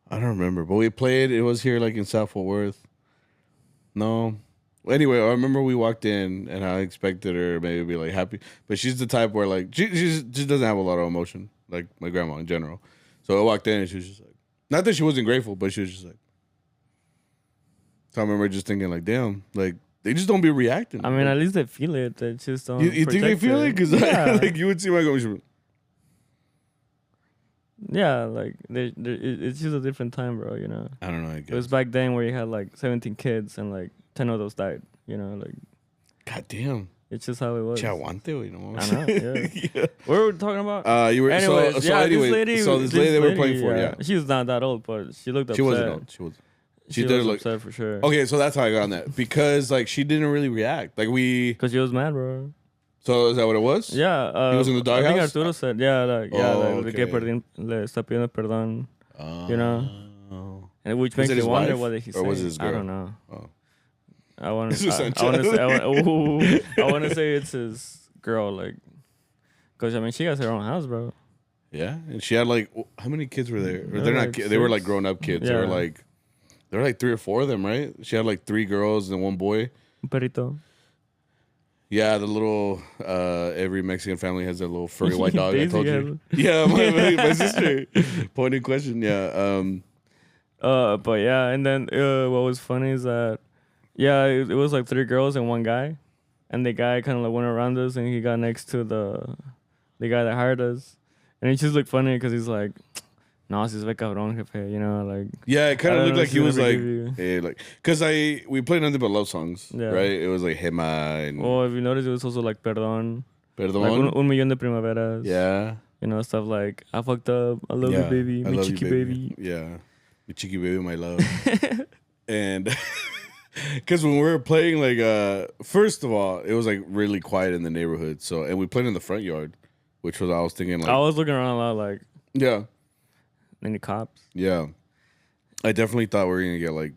I don't remember. But we played. It was here, like, in South Fort Worth. No. Anyway, I remember we walked in, and I expected her maybe be, like, happy. But she's the type where, like, she just doesn't have a lot of emotion, like my grandma in general. So I walked in, and she was just like, not that she wasn't grateful, but she was just like, so I remember just thinking, like, damn, like, they just don't be reacting. I mean, at least they feel it. They just don't. You think they feel it? Because, like, you would see my grandma. Yeah, like, it's just a different time, bro, you know? I don't know, I guess. It was back then where you had, like, 17 kids and, like, 10 of those died, you know? Like, God damn. It's just how it was. Chaguante, you know? I know, yeah. What were we talking about? You were, Anyways, this lady they were playing for, yeah. She was not that old, but she looked upset. She wasn't old. She did was look upset for sure. Okay, so that's how I got on that. Because, like, she didn't really react. Like, Because she was mad, bro. So is that what it was? Yeah. He was in the doghouse? I think Arturo said, okay. le está pidiendo perdón, you know? And which Was makes it me his wonder wife? what did he say. Or was it his girl? I don't know. Oh. I want This was to say it's his girl, like, because, I mean, she has her own house, bro. Yeah, and she had, like, how many kids were there? Or They're not like kids. They were, like, six. grown-up kids. Yeah. There were like 3 or 4 of them, right? She had, like, 3 girls and 1 boy. Un perrito. Yeah, the little, every Mexican family has a little furry white dog, I told you. Daisy Yeah, my sister. Point in question, yeah. But yeah, and then what was funny is that, yeah, it was like 3 girls and 1 guy. And the guy kind of like went around us and he got next to the guy that hired us. And it just looked funny because he's like, no, si se ve cabrón, jefe, you know, like. Yeah, it kind of looked like he was like, you. hey, like, because we played nothing but love songs, Yeah. right? It was like Hema and Well, if you notice, it was also like Perdón. Perdón. Like un millón de primaveras. Yeah. You know, stuff like, I fucked up, I love you, baby, I mi love you, chiqui baby. Yeah. Mi chiqui baby, my love. And because when we were playing, like, first of all, it was like really quiet in the neighborhood. So, and we played in the front yard, which was, I was thinking, like, I was looking around a lot, like, yeah. any cops. Yeah. I definitely thought we were going to get, like,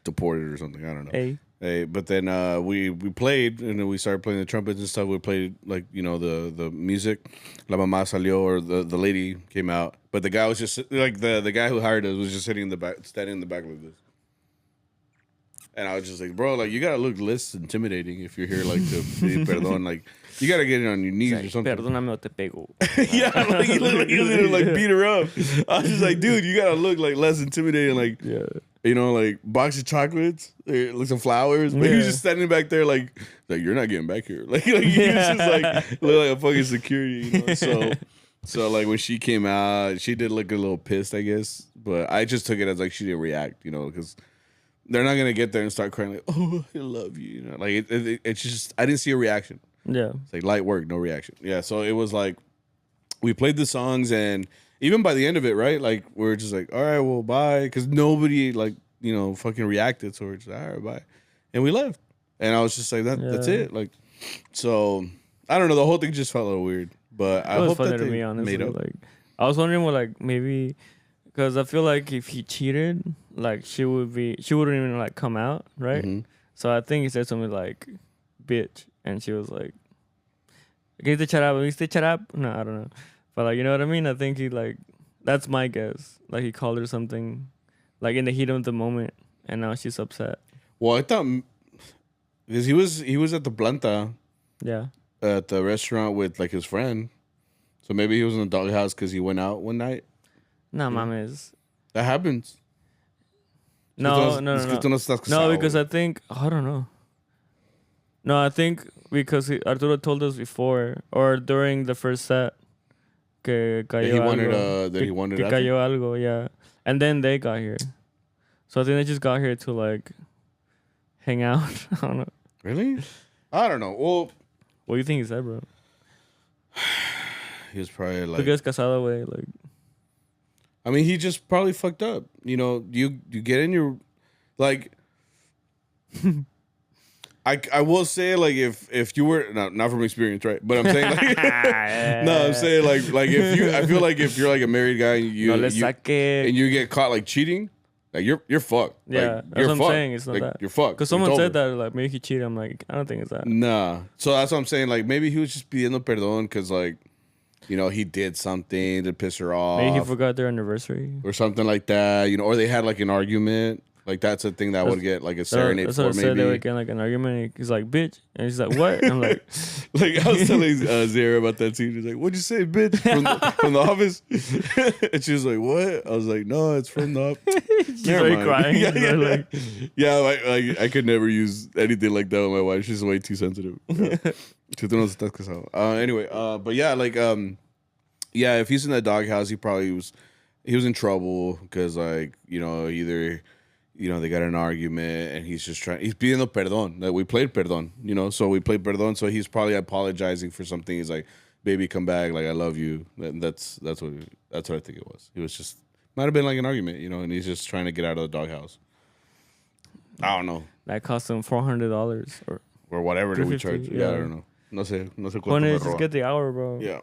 deported or something. I don't know. Hey, but then we played, and then we started playing the trumpets and stuff. We played, like, you know, the music. La mamá salió, or the lady came out. But the guy was just, like, the guy who hired us was just sitting in the back, standing in the back like this. And I was just like, bro, like, you got to look less intimidating if you're here, like, to pedir perdón. Like, you got to get it on your knees or something. Perdóname o te pego. Yeah, like, he looked like he was going to, like, beat her up. I was just like, dude, you got to look, like, less intimidating. Like, Yeah. you know, like, box of chocolates, like some flowers. But he was just standing back there like you're not getting back here. Like he was just, like, look like a fucking security, you know? So, So like when she came out, she did look a little pissed, I guess. But I just took it as like she didn't react, you know, because they're not gonna get there and start crying like, "Oh, I love you," you know. Like it's just I didn't see a reaction. Yeah. It's like light work, no reaction. Yeah. So it was like we played the songs, and even by the end of it, right? Like we're just like, all right, well, bye, because nobody like fucking reacted. So we're just all right, bye, and we left. And I was just like, that's it. Like, so I don't know. The whole thing just felt a little weird. But I hope funny that to they me, honestly. made up. Like, I was wondering what, like, maybe because I feel like if he cheated, like she wouldn't even like come out, right? Mhm. So I think he said something like, "Bitch," and she was like, "Can you shut up? Can you shut up?" No, I don't know, but like, you know what I mean? I think he like that's my guess. Like he called her something, like in the heat of the moment, and now she's upset. Well, I thought because he was at the Planta Yeah. at the restaurant with like his friend, so maybe he was in the doghouse because he went out one night. Nah, mames. That happens. No, because I think I don't know. No, I think because Arturo told us before or during the first set que cayó he wanted que after? cayó algo, yeah. And then they got here. So I think they just got here to like hang out. I don't know. Really? I don't know. Well, What do you think he said, bro? he was probably like. Because casado way, like. I mean, he just probably fucked up. You know, you get in your like. I will say like if you were not from experience, right? But I'm saying like no, I'm saying like if you I feel like if you're like a married guy and you get caught like cheating, like you're fucked. Yeah, like, that's what I'm fucked. saying. It's not like, that. You're fucked. Because someone said that like maybe he cheated. I'm like, I don't think it's that. Nah. So that's what I'm saying. Like maybe he was just pidiendo perdón because like he did something to piss her off. Maybe he forgot their anniversary or something like that. Or they had like an argument. Like that's a thing that would get like a serenade that's for what I maybe. said. They would get like an argument. He's like, bitch. And he's like, what? And I'm like, like I was telling Zara about that scene. He's like, what'd you say, bitch? From the office? And she was like, what? I was like, no, it's from the office. She's like crying. I could never use anything like that with my wife. She's way too sensitive. Anyway, but yeah, like if he's in that doghouse, he probably was in trouble because like either they got an argument and he's pidiendo perdón. Like we played perdón, so we played perdón. So he's probably apologizing for something. He's like, baby, come back. Like I love you. And that's what I think it was. It was just might have been like an argument, and he's just trying to get out of the doghouse. I don't know. That cost him $400 or whatever that we charge. Yeah, I don't know. No sé cuánto just get the hour, bro. Yeah.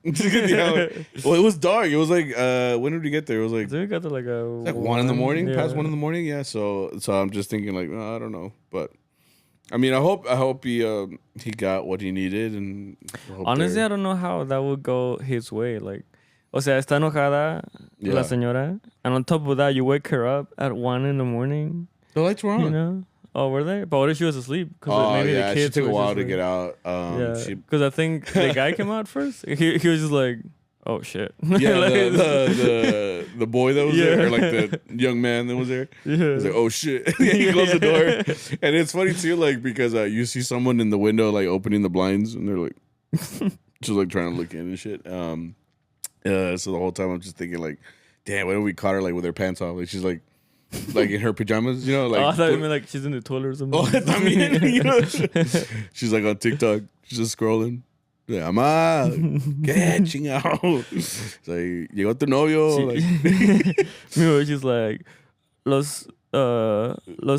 Just get the hour. Well, it was dark. It was like, when did we get there? It was like, we got to like like 1 in the morning, past 1 in the morning. Yeah. So I'm just thinking like, I don't know. But I mean, I hope he got what he needed. And honestly, I don't know how that would go his way. Like, o sea, está enojada la señora. And on top of that, you wake her up at 1 in the morning. The lights were on. Oh, were they? But what if she was asleep? Maybe the kids took a while to get out. Because I think the guy came out first. He was just like, oh shit. Yeah, like, the boy that was there, or like the young man that was there. Yeah. He was like, oh shit. He closed the door. And it's funny too, like because you see someone in the window like opening the blinds, and they're like, just like trying to look in and shit. So the whole time I'm just thinking like, damn, what if we caught her like with her pants off? Like she's like in her pajamas, like. Oh, I thought you meant like she's in the toilet or something. Oh, I mean, she's like on TikTok, she's just scrolling. Yeah, mamá, ¿qué chingado? It's like, llegó tu novio. Meanwhile, she's like, los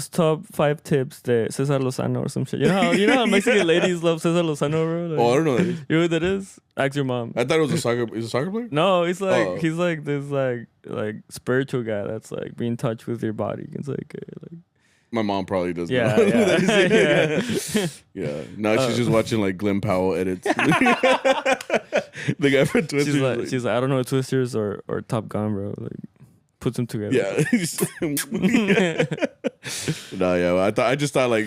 top 5 tips de Cesar Lozano or some shit. You know how Mexican ladies love Cesar Lozano, bro? Like, I don't know that. You know who that is? Ask your mom. I thought it was a soccer player? No, he's like this like spiritual guy that's like be in touch with your body. It's like my mom probably does know. Yeah. Yeah. Now she's just watching like Glenn Powell edits. The guy from Twisters. She's like, I don't know what Twisters or Top Gun, bro. Like, put them together. Yeah. No, yeah. I just thought like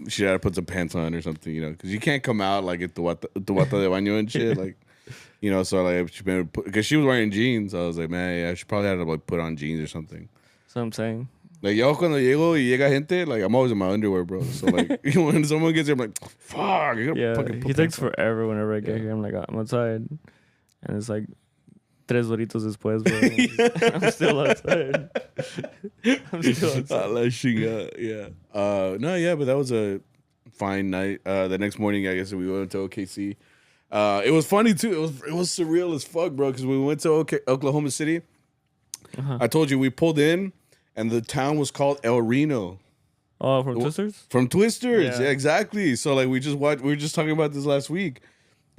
she had to put some pants on or something, because you can't come out like at the wata de baño and shit, like. So like because she was wearing jeans, I was like, man, yeah, she probably had to like put on jeans or something. That's what I'm saying. Like yo, cuando llego y llega gente, like I'm always in my underwear, bro. So like when someone gets here, I'm like, fuck. Yeah, he takes forever whenever I get here. I'm like, I'm outside. And it's like tres horitos después, bro. I'm still outside. I'm still outside. Yeah. No, yeah, but that was a fine night. The next morning, I guess we went to OKC. It was funny too. It was surreal as fuck, bro. Because we went to Oklahoma City. I told you we pulled in, and the town was called El Reno. Oh, from Twisters? From Twisters, yeah, exactly. So like we were just talking about this last week.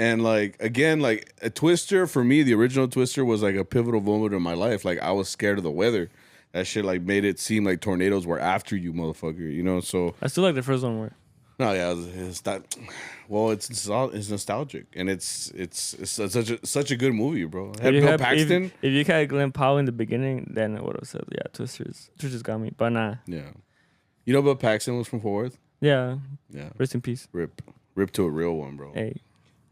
And like again, like a Twister for me, the original Twister was like a pivotal moment in my life. Like I was scared of the weather. That shit like made it seem like tornadoes were after you, motherfucker. You know, so I still like the first one more. no, yeah, it's that. Well, it's nostalgic, and it's such a good movie, bro. Had Bill Paxton. If you had Glenn Powell in the beginning, then it would have said, yeah, Twisters got me, but nah. Yeah, you know Bill Paxton was from Fort Worth. Yeah. Yeah. Rest in peace. Rip to a real one, bro. Hey.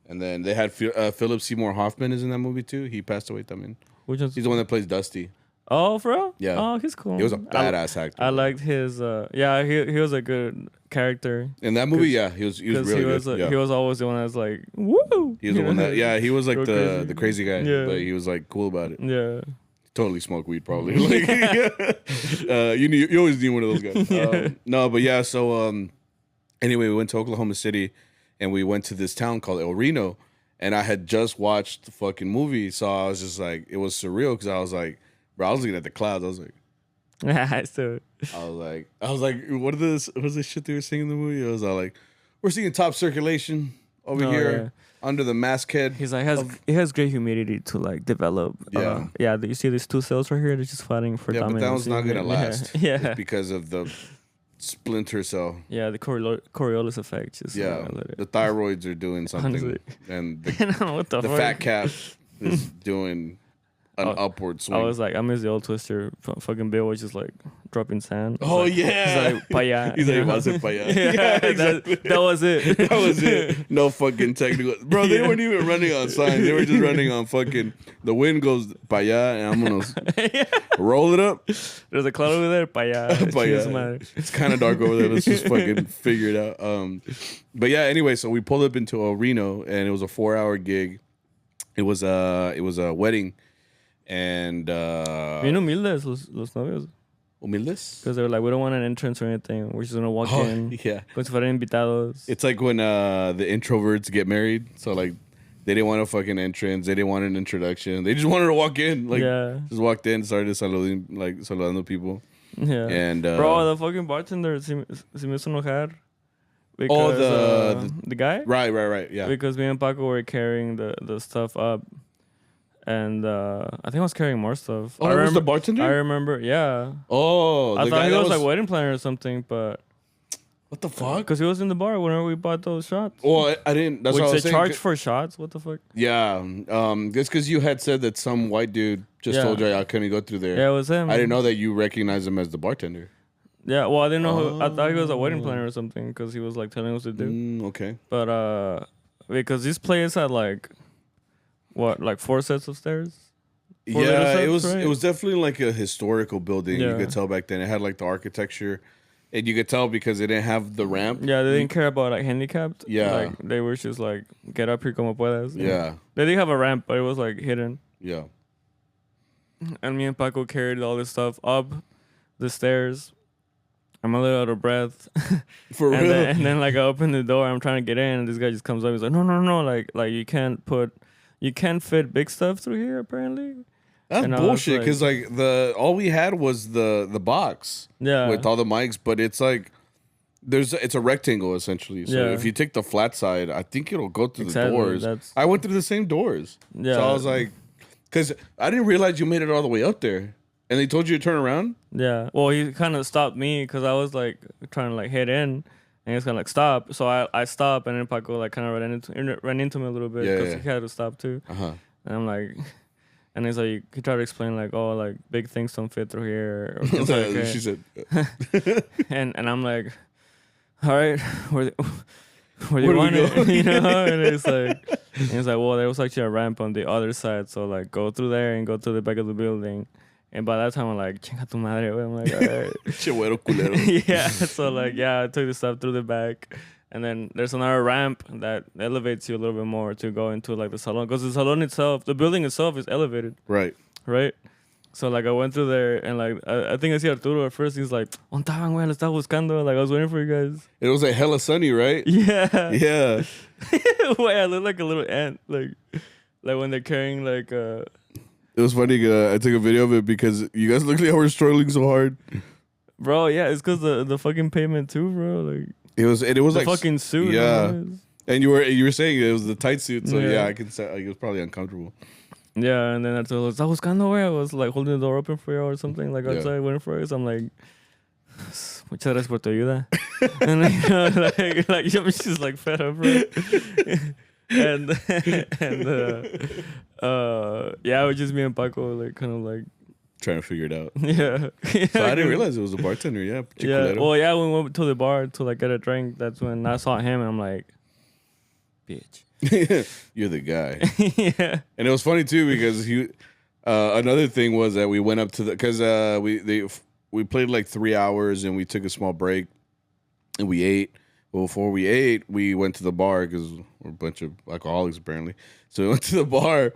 And then they had Philip Seymour Hoffman is in that movie too. He passed away. I mean, which one's he's the one that plays Dusty. Oh, for real? Yeah. Oh, he's cool. He was a badass actor. I liked his. He was a good character in that movie. Yeah, he was really good. He was always the one that was like, woo. He was the one that. Yeah, he was like the crazy guy. Yeah. But he was like cool about it. Yeah. Totally smoked weed, probably. Like, you always need one of those guys. Yeah. No, but yeah. So anyway, we went to Oklahoma City, and we went to this town called El Reno. And I had just watched the fucking movie, so I was just like, it was surreal because I was like, bro, I was looking at the clouds. I was like, I was like, what's this shit they were singing in the movie? I was all like, we're seeing top circulation over here under the masthead. He's like, it has great humidity to like develop. Yeah, you see these two cells right here? They're just fighting for dominance. But that one's not gonna last. Yeah, it's because of the splinter cell. Yeah, the Coriolis effect. The thyroids are doing something, honestly. And the fat cap is doing an upward swing. I was like, I miss the old Twister. Fucking Bill was just like dropping sand. Oh like, yeah, he's like paya. He's like, was it paya? Yeah, exactly. That was it. That was it. No fucking technical, bro. They weren't even running on signs. They were just running on fucking. The wind goes paya, and I'm gonna roll it up. There's a cloud over there, paya. Paya. It's kind of dark over there. Let's just fucking figure it out. But yeah. Anyway, so we pulled up into El Reno, and it was a 4-hour gig. It was a wedding. And bien humildes los novios. Humildes? Because they were like, we don't want an entrance or anything. We're just gonna walk in. Yeah. Como si fueran invitados. It's like when the introverts get married. So like they didn't want a fucking entrance. They didn't want an introduction. They just wanted to walk in. Like just walked in, started saludando people. Yeah. And bro, the fucking bartender se me hizo enojar. Because, the guy? Right. Yeah. Because me and Paco were carrying the stuff up. And I think I was carrying more stuff. Oh, was the bartender? I remember, yeah. Oh, I thought he was like wedding planner or something, but what the fuck? Because he was in the bar whenever we bought those shots. Well, I didn't. That's what I was saying. Charge for shots? What the fuck? Yeah, just because you had said that some white dude just told you I couldn't go through there. Yeah, it was him. I didn't know that you recognized him as the bartender. Yeah, well, I didn't know. I thought he was a wedding planner or something because he was like telling us what to do. Okay. But because this place had like 4 sets of stairs. Yeah, it was definitely like a historical building. Yeah. You could tell back then. It had like the architecture, and you could tell because it didn't have the ramp. Yeah, they didn't care about like handicapped. Yeah, like they were just like get up here como puedas. Yeah, they did have a ramp, but it was like hidden. Yeah, and me and Paco carried all this stuff up the stairs. I'm a little out of breath. For real. And then like I open the door, I'm trying to get in, and this guy just comes up. He's like, no, like you can't fit big stuff through here apparently. That's bullshit. Because like all we had was the box. Yeah. With all the mics, but it's like it's a rectangle essentially. So if you take the flat side, I think it'll go through the doors. I went through the same doors. Yeah. So I was like, because I didn't realize you made it all the way up there. And they told you to turn around? Yeah. Well, he kind of stopped me because I was like trying to like head in, and he was kind of like stop. So I stopped, and then Paco like kind of ran into me a little bit because he had to stop too. And I'm like, and he's like, he tried to explain like, oh, like big things don't fit through here. Or like, okay. She said, and I'm like, all right, where do you want it? You know? And it's like, well, there was actually a ramp on the other side, so like go through there and go to the back of the building. And by that time, I'm like, chinga tu madre, güey. I'm like, all right. Che güero culero. Yeah. So, like, I took the stuff through the back. And then there's another ramp that elevates you a little bit more to go into like the salon. Because the salon itself, the building itself is elevated. Right. So like I went through there and like I think I see Arturo at first. He's like, "¿Dónde estaban, güey? Lo estaba buscando." Like I was waiting for you guys. It was like hella sunny, right? Yeah. Yeah. Wait, I look like a little ant. Like when they're carrying like It was funny. I took a video of it because you guys look like we're struggling so hard. Bro, yeah, it's because the fucking payment too, bro. Like it was the like fucking suit. Yeah. No, And you were saying it was the tight suit, so yeah I can say like, it was probably uncomfortable. Yeah, and then I was buscando, güey. I was like holding the door open for you or something, like outside waiting for you. So I'm like, muchas gracias por tu ayuda. And like she's like fed up, bro. and yeah, it was just me and Paco, like kind of like trying to figure it out. Yeah. So I didn't realize it was a bartender. Yeah. Yeah. Well, yeah, when we went to the bar to like get a drink, that's when I saw him and I'm like, bitch. You're the guy. Yeah. And it was funny too because another thing was that we went up to because we played like 3 hours and we took a small break and we ate. Well, before we ate, we went to the bar because we're a bunch of alcoholics apparently. So we went to the bar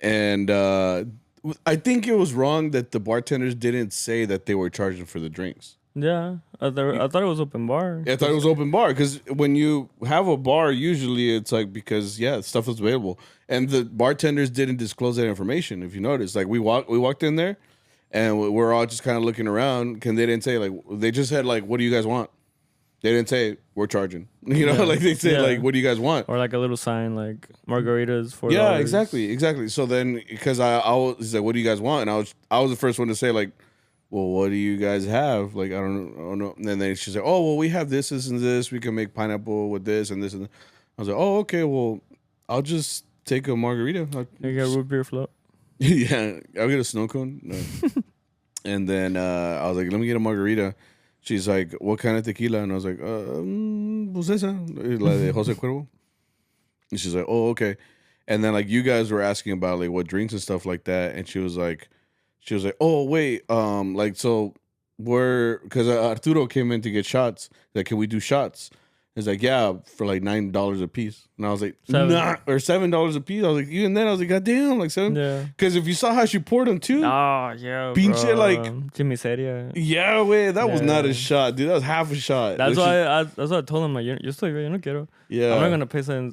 and I think it was wrong that the bartenders didn't say that they were charging for the drinks. Yeah, I thought it was open bar. Yeah, I thought it was open bar because when you have a bar, usually it's like because stuff is available, and the bartenders didn't disclose that information. If you notice, like we walked in there, and we're all just kind of looking around. They didn't say like they just said like, "What do you guys want?" They didn't say we're charging. You know, like they said like, "What do you guys want?" Or like a little sign like margaritas $4. Yeah, exactly. So then because I was like, "What do you guys want?" And I was the first one to say like, well, what do you guys have? Like, I don't know. And then she said, oh, well, we have this, and this. We can make pineapple with this and this. And I was like, oh, okay, well, I'll just take a margarita. You get a root beer float? Yeah, I'll get a snow cone. No. And then I was like, let me get a margarita. She's like, what kind of tequila? And I was like, pues esa, la de Jose Cuervo. And she's like, oh, okay. And then like you guys were asking about like what drinks and stuff like that. And she was like, oh, wait, like, so because Arturo came in to get shots. Like, can we do shots? He's like, yeah, for like $9 a piece. And I was like, nah, or $7 a piece. I was like, even then, I was like, God damn, like $7. Yeah. Because if you saw how she poured them too. Oh, yeah. Pinche, like. Chimiseria. Yeah, wait, that was not a shot, dude. That was half a shot. That's why I told him, like, you're still, yo no quiero. Yeah. I'm not going to pay $7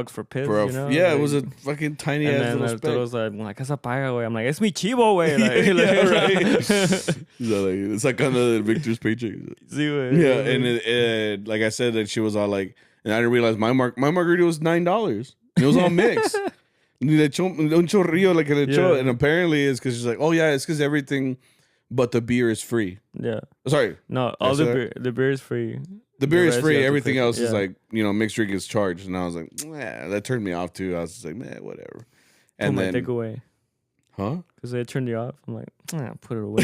for piss, you know? Yeah, like, it was a fucking tiny ass little speck. Was like, casa paga, güey. I'm like, it's mi chivo, güey. Like, yeah, right. So, like, it's like on the Victor's paycheck. Sí, güey. Yeah, and it, like I said, that she was all like, and I didn't realize my margarita was $9. It was all mixed. Un chorrillo, like and apparently it's because she's like, oh yeah, it's because everything but the beer is free. Yeah. Sorry. No, all the beer is free. The beer is free. Everything else is like, mixed drink is charged. And I was like, that turned me off too. I was just like, man, whatever. And then take away. Huh? Because they turned you off. I'm like, put it away.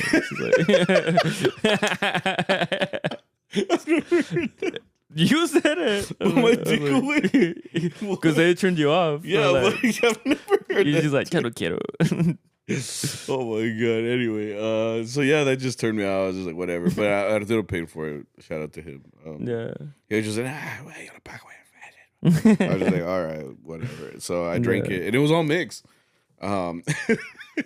You said it. My take away. Because they turned you off. Yeah, so like, I've never heard you're just like, quiero. Oh my god. Anyway, so yeah, that just turned me out. I was just like, whatever. But Arturo paid for it. Shout out to him. Yeah. He was just like, you gotta pack away. I was just like, all right, whatever. So I drank it, and it was all mixed. And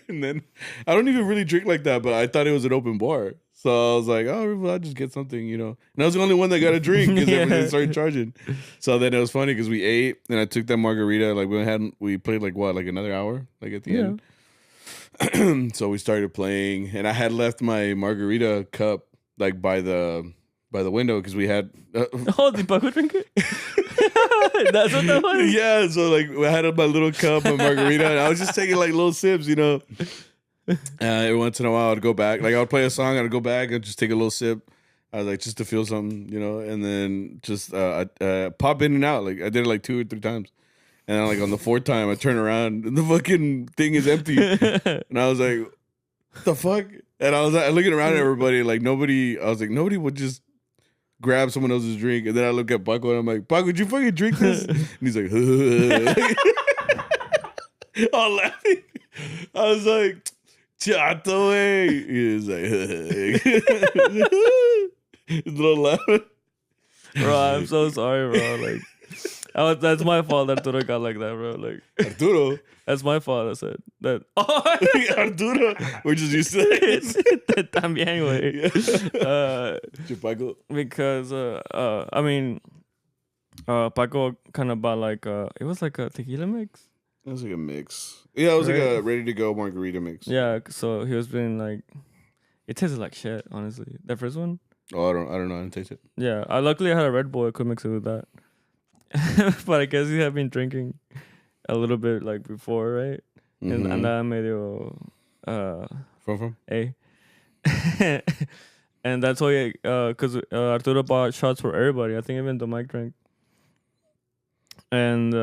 then I don't even really drink like that, but I thought it was an open bar. So I was like, oh, well, I'll just get something, And I was the only one that got a drink because everyone started charging. So then it was funny because we ate, and I took that margarita. Like we played like another hour, like at the end. So we started playing, and I had left my margarita cup like by the window because we had. Did Paco drink it? That's what that was. Yeah, so like I had my little cup of margarita, and I was just taking like little sips, Every once in a while, I'd go back. Like I would play a song, I'd go back and just take a little sip. I was like, just to feel something, and then just pop in and out. Like I did it like 2 or 3 times. And then, like, on the 4th time, I turn around, and the fucking thing is empty. And I was like, what the fuck? And I was like, looking around at everybody, like, nobody would just grab someone else's drink. And then I look at Paco, and I'm like, Paco, would you fucking drink this? And he's like, all laughing. I was like, chato, wey. He was like, he's a little laughing. Bro, I'm so sorry, bro. Like, that's my fault that Arturo got like that, bro. Like, Arturo. that's my fault. I said that. Arturo. We're just used to that. También, güey. Paco. Because, I mean, Paco kind of bought like, it was like a tequila mix. It was like a mix. Yeah, it was like a ready to go margarita mix. Yeah, so he was being like, it tasted like shit, honestly. That first one. Oh, I don't know. I didn't taste it. Yeah, luckily I had a Red Bull. I could mix it with that. But I guess he had been drinking a little bit like before, right? And andaba medio From? And that's why, because Arturo bought shots for everybody. I think even the Mike drank. And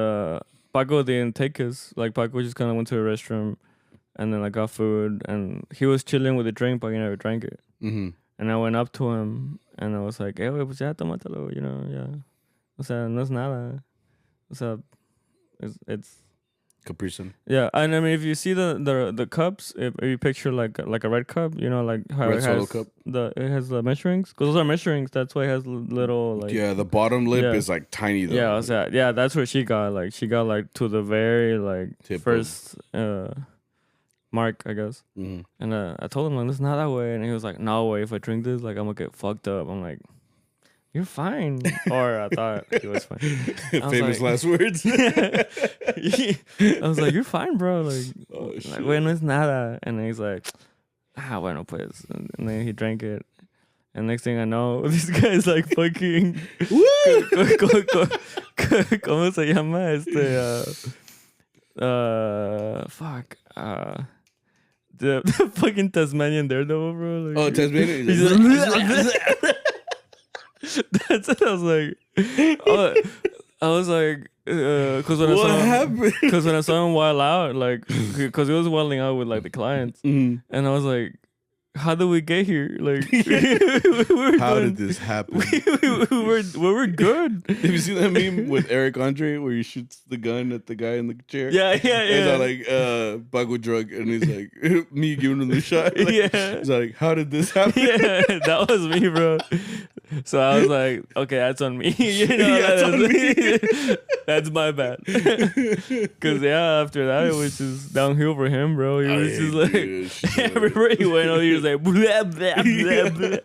Paco didn't take his. Like, Paco just kind of went to the restroom and then, like, got food. And he was chilling with the drink, but he never drank it. Mm-hmm. And I went up to him and I was like, hey, pues ya, tómatelo, you know, yeah. O sea, no es nada. O sea, it's Capri Sun. yeah, and I mean, if you see the cups, if you picture like a red cup, you know, like how Red it Solo has cup. it has the measurings, because those are measurings. That's why it has little like the bottom lip is like tiny though. Yeah, yeah, that's what she got. Like she got like to the very like tip first mark, I guess. Mm-hmm. And I told him like, it's not that way, and he was like, no way. If I drink this, like I'm gonna get fucked up. I'm like, you're fine. Or I thought he was fine. Famous like, last words. I was like, you're fine, bro. Like, bueno, es nada. And then he's like, bueno, pues. And then he drank it. And next thing I know, this guy's like fucking. ¿Cómo se llama? Fuck. The fucking Tasmanian Daredevil, bro. Like, Tasmanian. That's it. I was like, because when what happened? Because when I saw him wild out, like, because he was wilding out with like the clients, and I was like, how did we get here? Like, how did this happen? we were good. Have you seen that meme with Eric Andre where he shoots the gun at the guy in the chair? Yeah. He's like, Paco drug, and he's like, me giving him the shot. Like, yeah. He's like, how did this happen? Yeah, that was me, bro. So I was like, okay, that's on me. You know, that's on me. That's my bad. Because after that, it was just downhill for him, bro. He was just like, everywhere he went, he was like, blah, blah, blah, blah.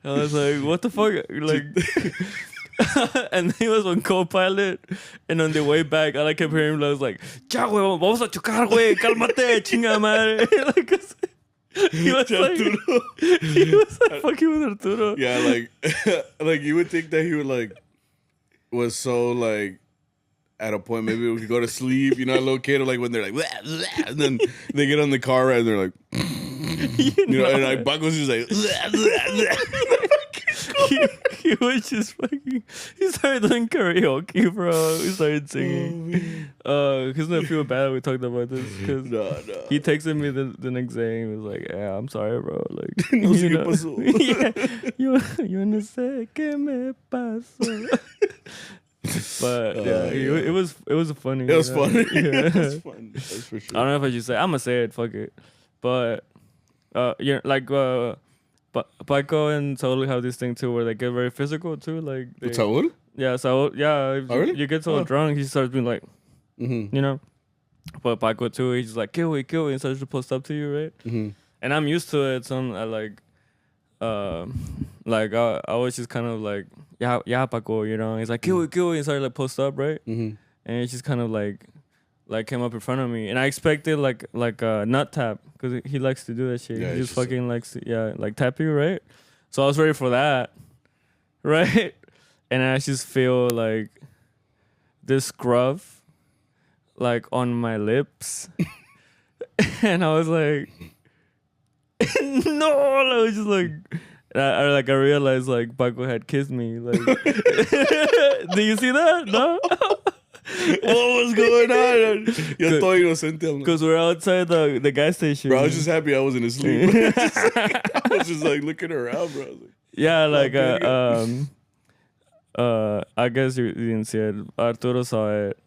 I was like, what the fuck? Like, and he was on co-pilot, and on the way back, all I kept hearing was like, ya, güey, vamos a chocar, güey, cálmate, chinga madre. Like, he was like fucking with Arturo. Yeah, like you would think that he would like was so like at a point maybe we could go to sleep, you know, a little kid, or like when they're like, blah, blah, and then they get on the car ride and they're like, you know, and like Paco's just like, blah, blah, blah. He was just fucking. He started doing karaoke, bro. He started singing. He's not feel bad. We talked about this because he texted me the next day and he was like, "Yeah, I'm sorry, bro. Like, no sé qué pasó. Yeah, yo no sé qué me pasó." But it was funny. It was funny. Yeah. It was fun. That's for sure. I don't know if I should say. I'm gonna say it. Fuck it. But like Paco and Saul have this thing too where they get very physical too. Like Saul? Yeah, Saul. Yeah. Oh, really? You get so drunk, he starts being like, you know. But Paco too, he's like, kill it, and starts to post up to you, right? Mm-hmm. And I'm used to it. So I was just kind of like, yeah, Paco, you know. He's like, kill it, and started like post up, right? Mm-hmm. And he just kind of like came up in front of me, and I expected like a nut tap because he likes to do that shit. Yeah, he just fucking likes to, like tap you, right? So I was ready for that, right? And I just feel like this scruff like on my lips, and I was like, no, I was just like. I realized like Paco had kissed me. Like, do you see that? No. What was going on? Yo estoy inocente. Because we're outside the gas station. Bro, I was just happy I wasn't asleep. I was just like looking around, bro. I was like, yeah, like I guess you didn't see it. Arturo saw it,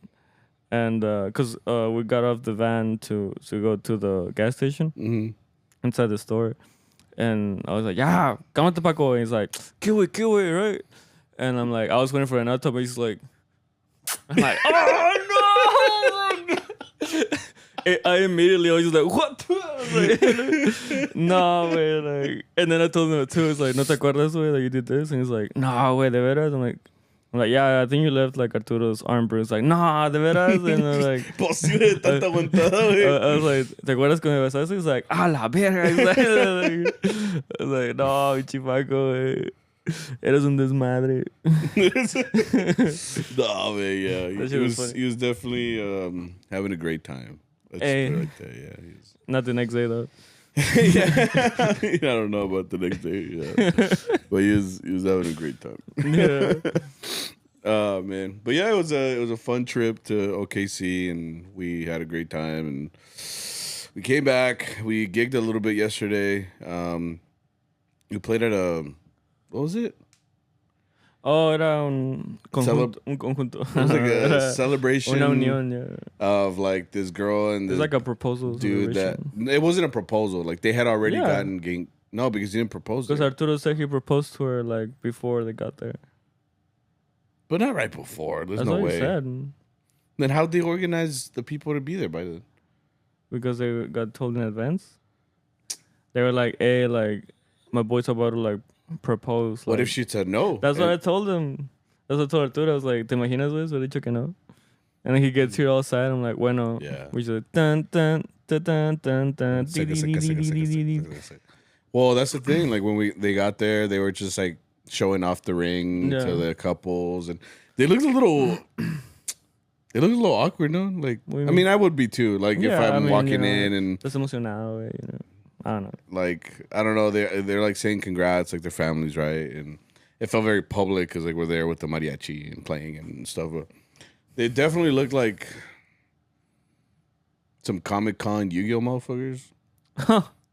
and because we got off the van to go to the gas station inside the store, and I was like, yeah, come on, Paco. And he's like, kill it, right? And I'm like, I was waiting for an auto, but he's like, I'm like, oh no! I immediately was just like, what? I was like, no, way. Like, and then I told him too. It's like, no te acuerdas, way, that you did this? And he's like, no, way, de veras. I'm like, yeah, I think you left like Arturo's arm bruise. Like, nah, de veras. And I'm like, Posible de tanta aguantada, güey. I was like, ¿te acuerdas cuando me besaste? He's like, ah, la verga. He's like, I was like, no, chifaco, güey. Eres un desmadre. No, man, yeah. He was definitely having a great time. Let's put it like that, yeah. Not the next day, though. Yeah. I don't know about the next day, yeah. But he was having a great time. Yeah. Oh, man. But yeah, it was a fun trip to OKC, and we had a great time, and we came back. We gigged a little bit yesterday. We played at what was it? Oh, era un conjunto. It was like a celebration. Una unión, yeah. Of like this girl and this It's like a proposal dude celebration. It wasn't a proposal. Like they had already gotten no, because he didn't propose. Because Arturo said he proposed to her like before they got there. But not right before. There's That's no what way. he said. Then how'd they organize the people to be there by then? Because they got told in advance. They were like, hey, like, my boy's about to like propose. What like, if she said no? That's what I told him. That's what I told Arturo. I was like, ¿te imaginas, güey? So dicho que no. And then he gets here all sad. I'm like, bueno. Yeah. We just dun dun dun dun dun dun. Well, that's the thing. Like when they got there, they were just like showing off the ring to the couples, and they looked a little. They looked a little awkward, no? Like, I mean, I would be too. Like if I'm walking in and. Estás emocionado, güey, I don't know. Like, I don't know. They're like saying congrats, like their families, right? And it felt very public because like we're there with the mariachi and playing and stuff. But they definitely looked like some Comic-Con Yu-Gi-Oh motherfuckers.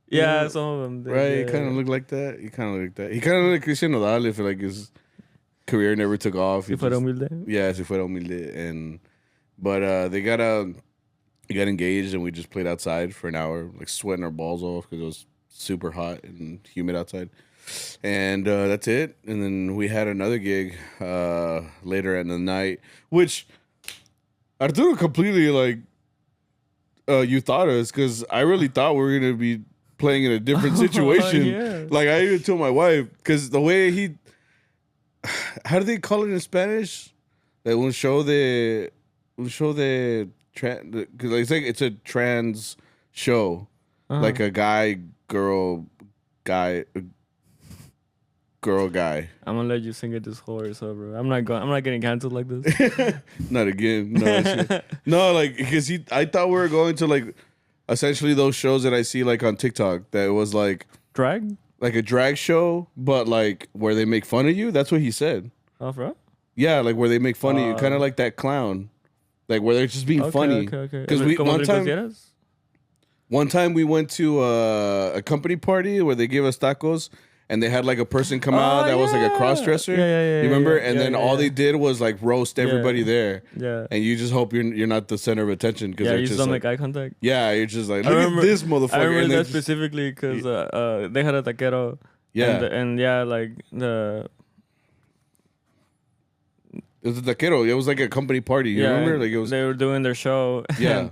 Yeah, some of them did. Right? Yeah, It kind of looked like that. He kind of looked like that. He kind of looked like Cristian Nodal if like his career never took off. Si fuera humilde. Yeah, si fuera humilde. But they got engaged, and we just played outside for an hour, like sweating our balls off because it was super hot and humid outside. And that's it. And then we had another gig later in the night, which Arturo completely like you thought us, because I really thought we were gonna be playing in a different situation. Yeah. Like I even told my wife, because the way how do they call it in Spanish? Like un show de because it's a trans show, like a guy, girl, guy. I'm gonna let you sing it this whole episode, bro. I'm not getting canceled like this. Not again. No, no, like because I thought we were going to like essentially those shows that I see like on TikTok that was like Drag, like a drag show, but like where they make fun of you. That's what he said. Oh, bro. Yeah, like where they make fun of you, kind of like that clown, like where they're just being funny. Okay. Because one time we went to a company party where they gave us tacos. And they had like a person come out that was like a cross dresser. Yeah. You remember? And then all they did was like roast everybody there. Yeah. And you just hope you're not the center of attention. Yeah, you just don't like, make eye contact. Yeah, you're just like, look at this motherfucker. I remember that specifically because they had a taquero. Yeah. And like the. It was a taquero. It was like a company party. You remember? Like it was. They were doing their show. Yeah.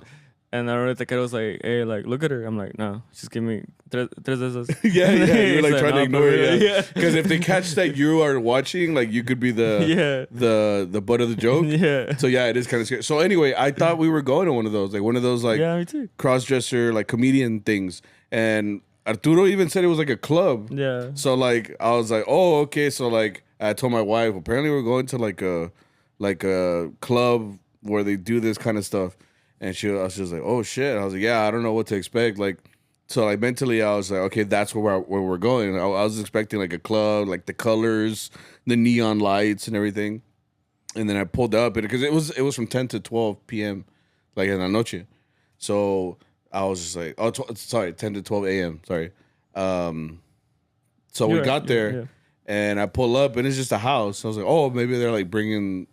And I remember the taquero was like, hey, like, look at her. I'm like, no, just give me tres de esos. Yeah. You're like trying to ignore it. Yeah. Because if they catch that you are watching, like you could be the butt of the joke. Yeah. So yeah, it is kind of scary. So anyway, I thought we were going to one of those like me too. cross-dresser like comedian things. And Arturo even said it was like a club. Yeah. So like I was like, oh, okay. So like I told my wife, apparently we're going to like a club where they do this kind of stuff. And I was just like, oh shit. I was like, yeah, I don't know what to expect. Like, so like mentally, I was like, okay, that's where we're going. I was expecting like a club, like the colors, the neon lights, and everything. And then I pulled up because it was from 10 to 12 p.m. like in la noche. So I was just like, 10 to 12 a.m. Sorry. So we got there, and I pull up, and it's just a house. I was like, oh, maybe they're like bringing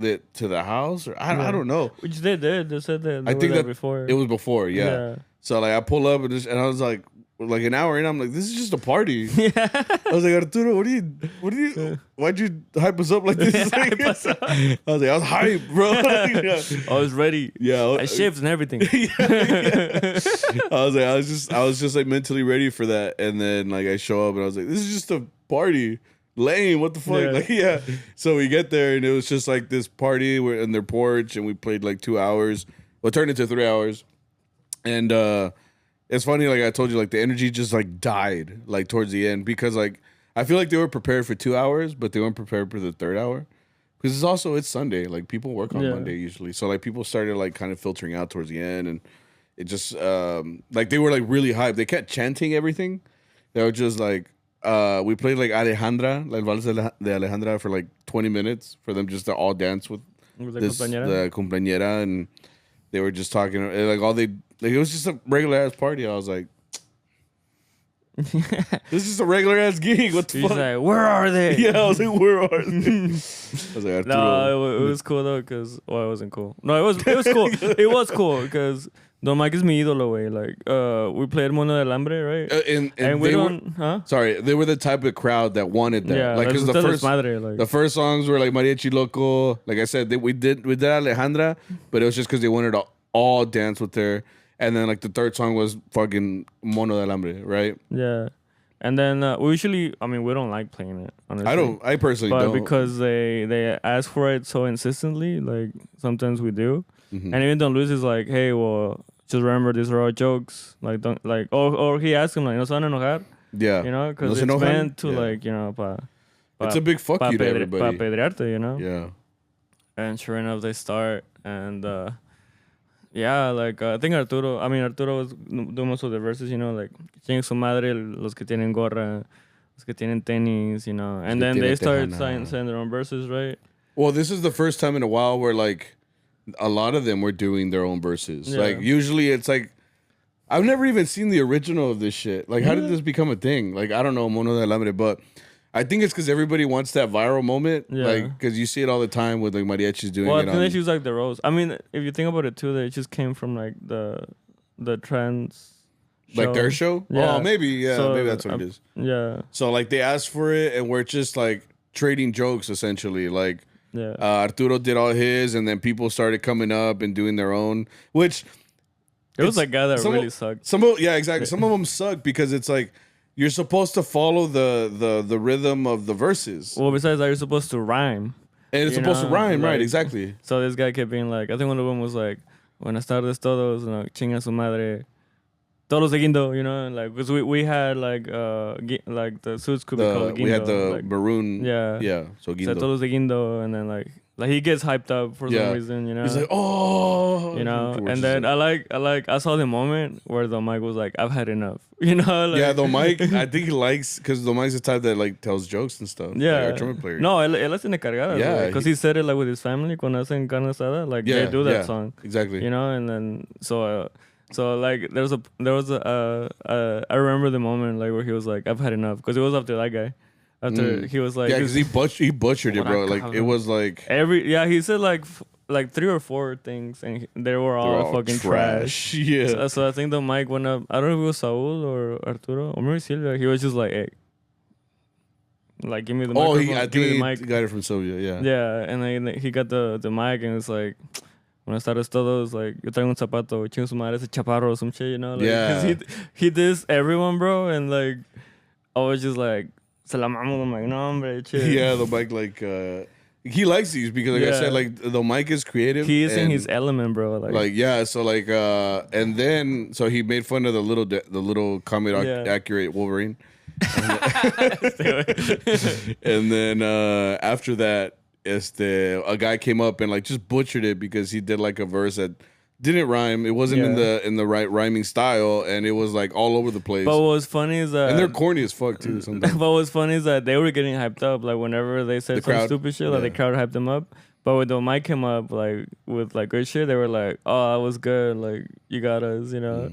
it to the house, or I don't know. Which they did. They said that. I think that before. It was before, yeah. So like I pull up and I was like, like an hour in, I'm like, this is just a party. Yeah. I was like, Arturo, why'd you hype us up like this? Hype us up. I was like, I was hyped, bro. I was ready. Yeah, I shaved and everything. yeah. I was just like mentally ready for that, and then like I show up and I was like, this is just a party. Lame, what the fuck? Yeah. Like, yeah. So we get there and it was just like this party. We're in their porch and we played like 2 hours. Well, it turned into 3 hours, and it's funny, like I told you, like the energy just like died like towards the end because like I feel like they were prepared for 2 hours, but they weren't prepared for the third hour because it's Sunday. Like people work on Monday usually, so like people started like kind of filtering out towards the end, and it just like they were like really hyped. They kept chanting everything. They were just like we played like Alejandra, like Vals de Alejandra for like 20 minutes for them just to all dance with the compañera, and they were just talking like all they. Like it was just a regular ass party. I was like, this is just a regular ass gig. What the fuck? He's like, where are they? Yeah, I was like, where are they? I was like, Arturo. No, it was cool though, because it wasn't cool. No, it was cool. It was cool because Don Mike is mi ídolo, way. Like, we played Mono del Alambre, right? And we they don't, huh? Sorry, they were the type of crowd that wanted that. Yeah, like because the first songs were like Mariachi Loco. Like I said, we did Alejandra, but it was just because they wanted to all dance with her. And then like the third song was fucking Mono del Hambre, right? Yeah. And then we usually, I mean, we don't like playing it, honestly. I personally but don't. But because they ask for it so insistently, like sometimes we do. Mm-hmm. And even Don Luis is like, hey, well, just remember these are all jokes. Like, don't, like, or he asks him, like, no se van a enojar? Yeah. You know, because it's meant to, like, you know, it's a big fuck you to everybody. Pa pedrearte, you know? Yeah. And sure enough, they start, and yeah, like I think Arturo was doing most of the verses, you know, like chingue su madre, los que tienen gorra, los que tienen tenis, you know, and then they started saying their own verses, right? Well, this is the first time in a while where like a lot of them were doing their own verses. Yeah. Like usually it's like I've never even seen the original of this shit. Like how did this become a thing? Like I don't know, Mono de Alambre, but I think it's because everybody wants that viral moment, like because you see it all the time with like mariachis doing it. Well, I think they use like the roles. I mean, if you think about it too, it just came from like the trans, like their show. Yeah. Oh, maybe maybe that's what it is. Yeah. So like they asked for it, and we're just like trading jokes essentially. Like Arturo did all his, and then people started coming up and doing their own, which it was like guy that really sucked. Exactly. Some of them suck because it's like. You're supposed to follow the rhythm of the verses. Well, besides that, you're supposed to rhyme. And it's supposed to rhyme, like, right? Exactly. So this guy kept being like, I think one of them was like, Buenas tardes todos, you know, chinga su madre, todos de guindo, you know, like because we had like the suits could be called guindo. We had the like, maroon. Yeah. So guindo. So todos de guindo, and then like he gets hyped up for some reason, you know. He's like, oh, you know. And then I saw the moment where the Mike was like, I've had enough, you know. Like, yeah, the Mike, I think he likes because the Mike's the type that like tells jokes and stuff. Yeah, like our trumpet player. No, él la tiene cargada. Yeah, because he said it like with his family cuando hacen carne asada, like they do that song exactly. You know, and then so like there was a I remember the moment like where he was like, I've had enough, because it was after that guy. After he was like, because he butchered it, bro. Like it was like he said like 3 or 4 things, and they were all fucking trash. Yeah. So I think the mic went up. I don't know if it was Saul or Arturo or maybe Silvia. He was just like, hey, like give me the mic. Oh, I think he got it from Sylvia. Yeah. Yeah, and then he got the mic, and it's like, when I started todos, like, yo traigo un zapato, chingo su madre, ese chaparro or some shit, you know? Like, because he dissed everyone, bro, and like, I was just like, se la mamo, I'm like, no, hombre, shit. Yeah, the mic, like, he likes these because, like I said, like, the mic is creative. He is in his element, bro. Like, yeah, so, like, and then, so he made fun of the little comic accurate Wolverine. And then after that, a guy came up and like just butchered it because he did like a verse that didn't rhyme. It wasn't in the right rhyming style, and it was like all over the place. But what was funny is that, and they're corny as fuck too. Sometimes. But what's funny is that they were getting hyped up. Like whenever they said some stupid shit, like the crowd hyped them up. But when the mic came up, like with like good shit, they were like, "Oh, that was good. Like you got us," you know.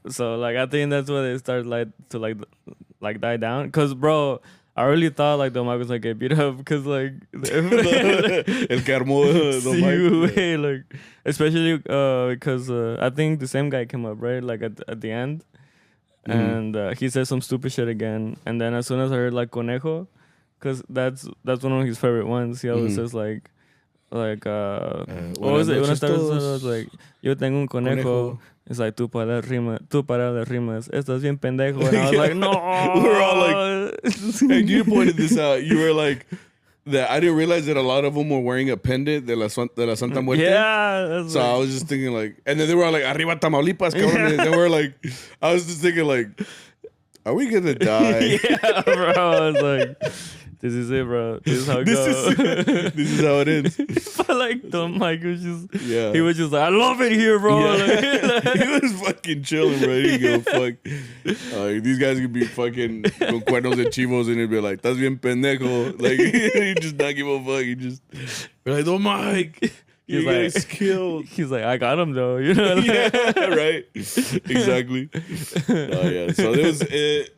So like I think that's why they started like die down. Cause bro, I really thought like the mic was like get beat up because like el que armó the mic. Like especially because I think the same guy came up right like at the end, and he said some stupid shit again. And then as soon as I heard like conejo, because that's one of his favorite ones. He always says like what was it? Buenas tardes, todos. Like yo tengo un conejo. It's like tú para las rimas. Estás bien pendejo. And I was like, no. We were all like, and you pointed this out. You were like, that I didn't realize that a lot of them were wearing a pendant de la Santa Muerte. Yeah. So I was just thinking like, and then they were all like, arriba Tamaulipas, cabrones. And we're like, I was just thinking like, are we gonna die? Yeah, bro. I was like, this is it, bro. This is how it goes. This is how it ends. But like the Mike was just, yeah. He was just like, I love it here, bro. Yeah. He was fucking chilling, bro. He go fuck. These guys could be fucking con cuernos de chivos and he'd be like, "Estás bien pendejo." Like he just not give a fuck. He just be like, "Oh, Mike." You guys killed. He's like, I got him though, you know. Yeah, right. Exactly. Yeah. So it was,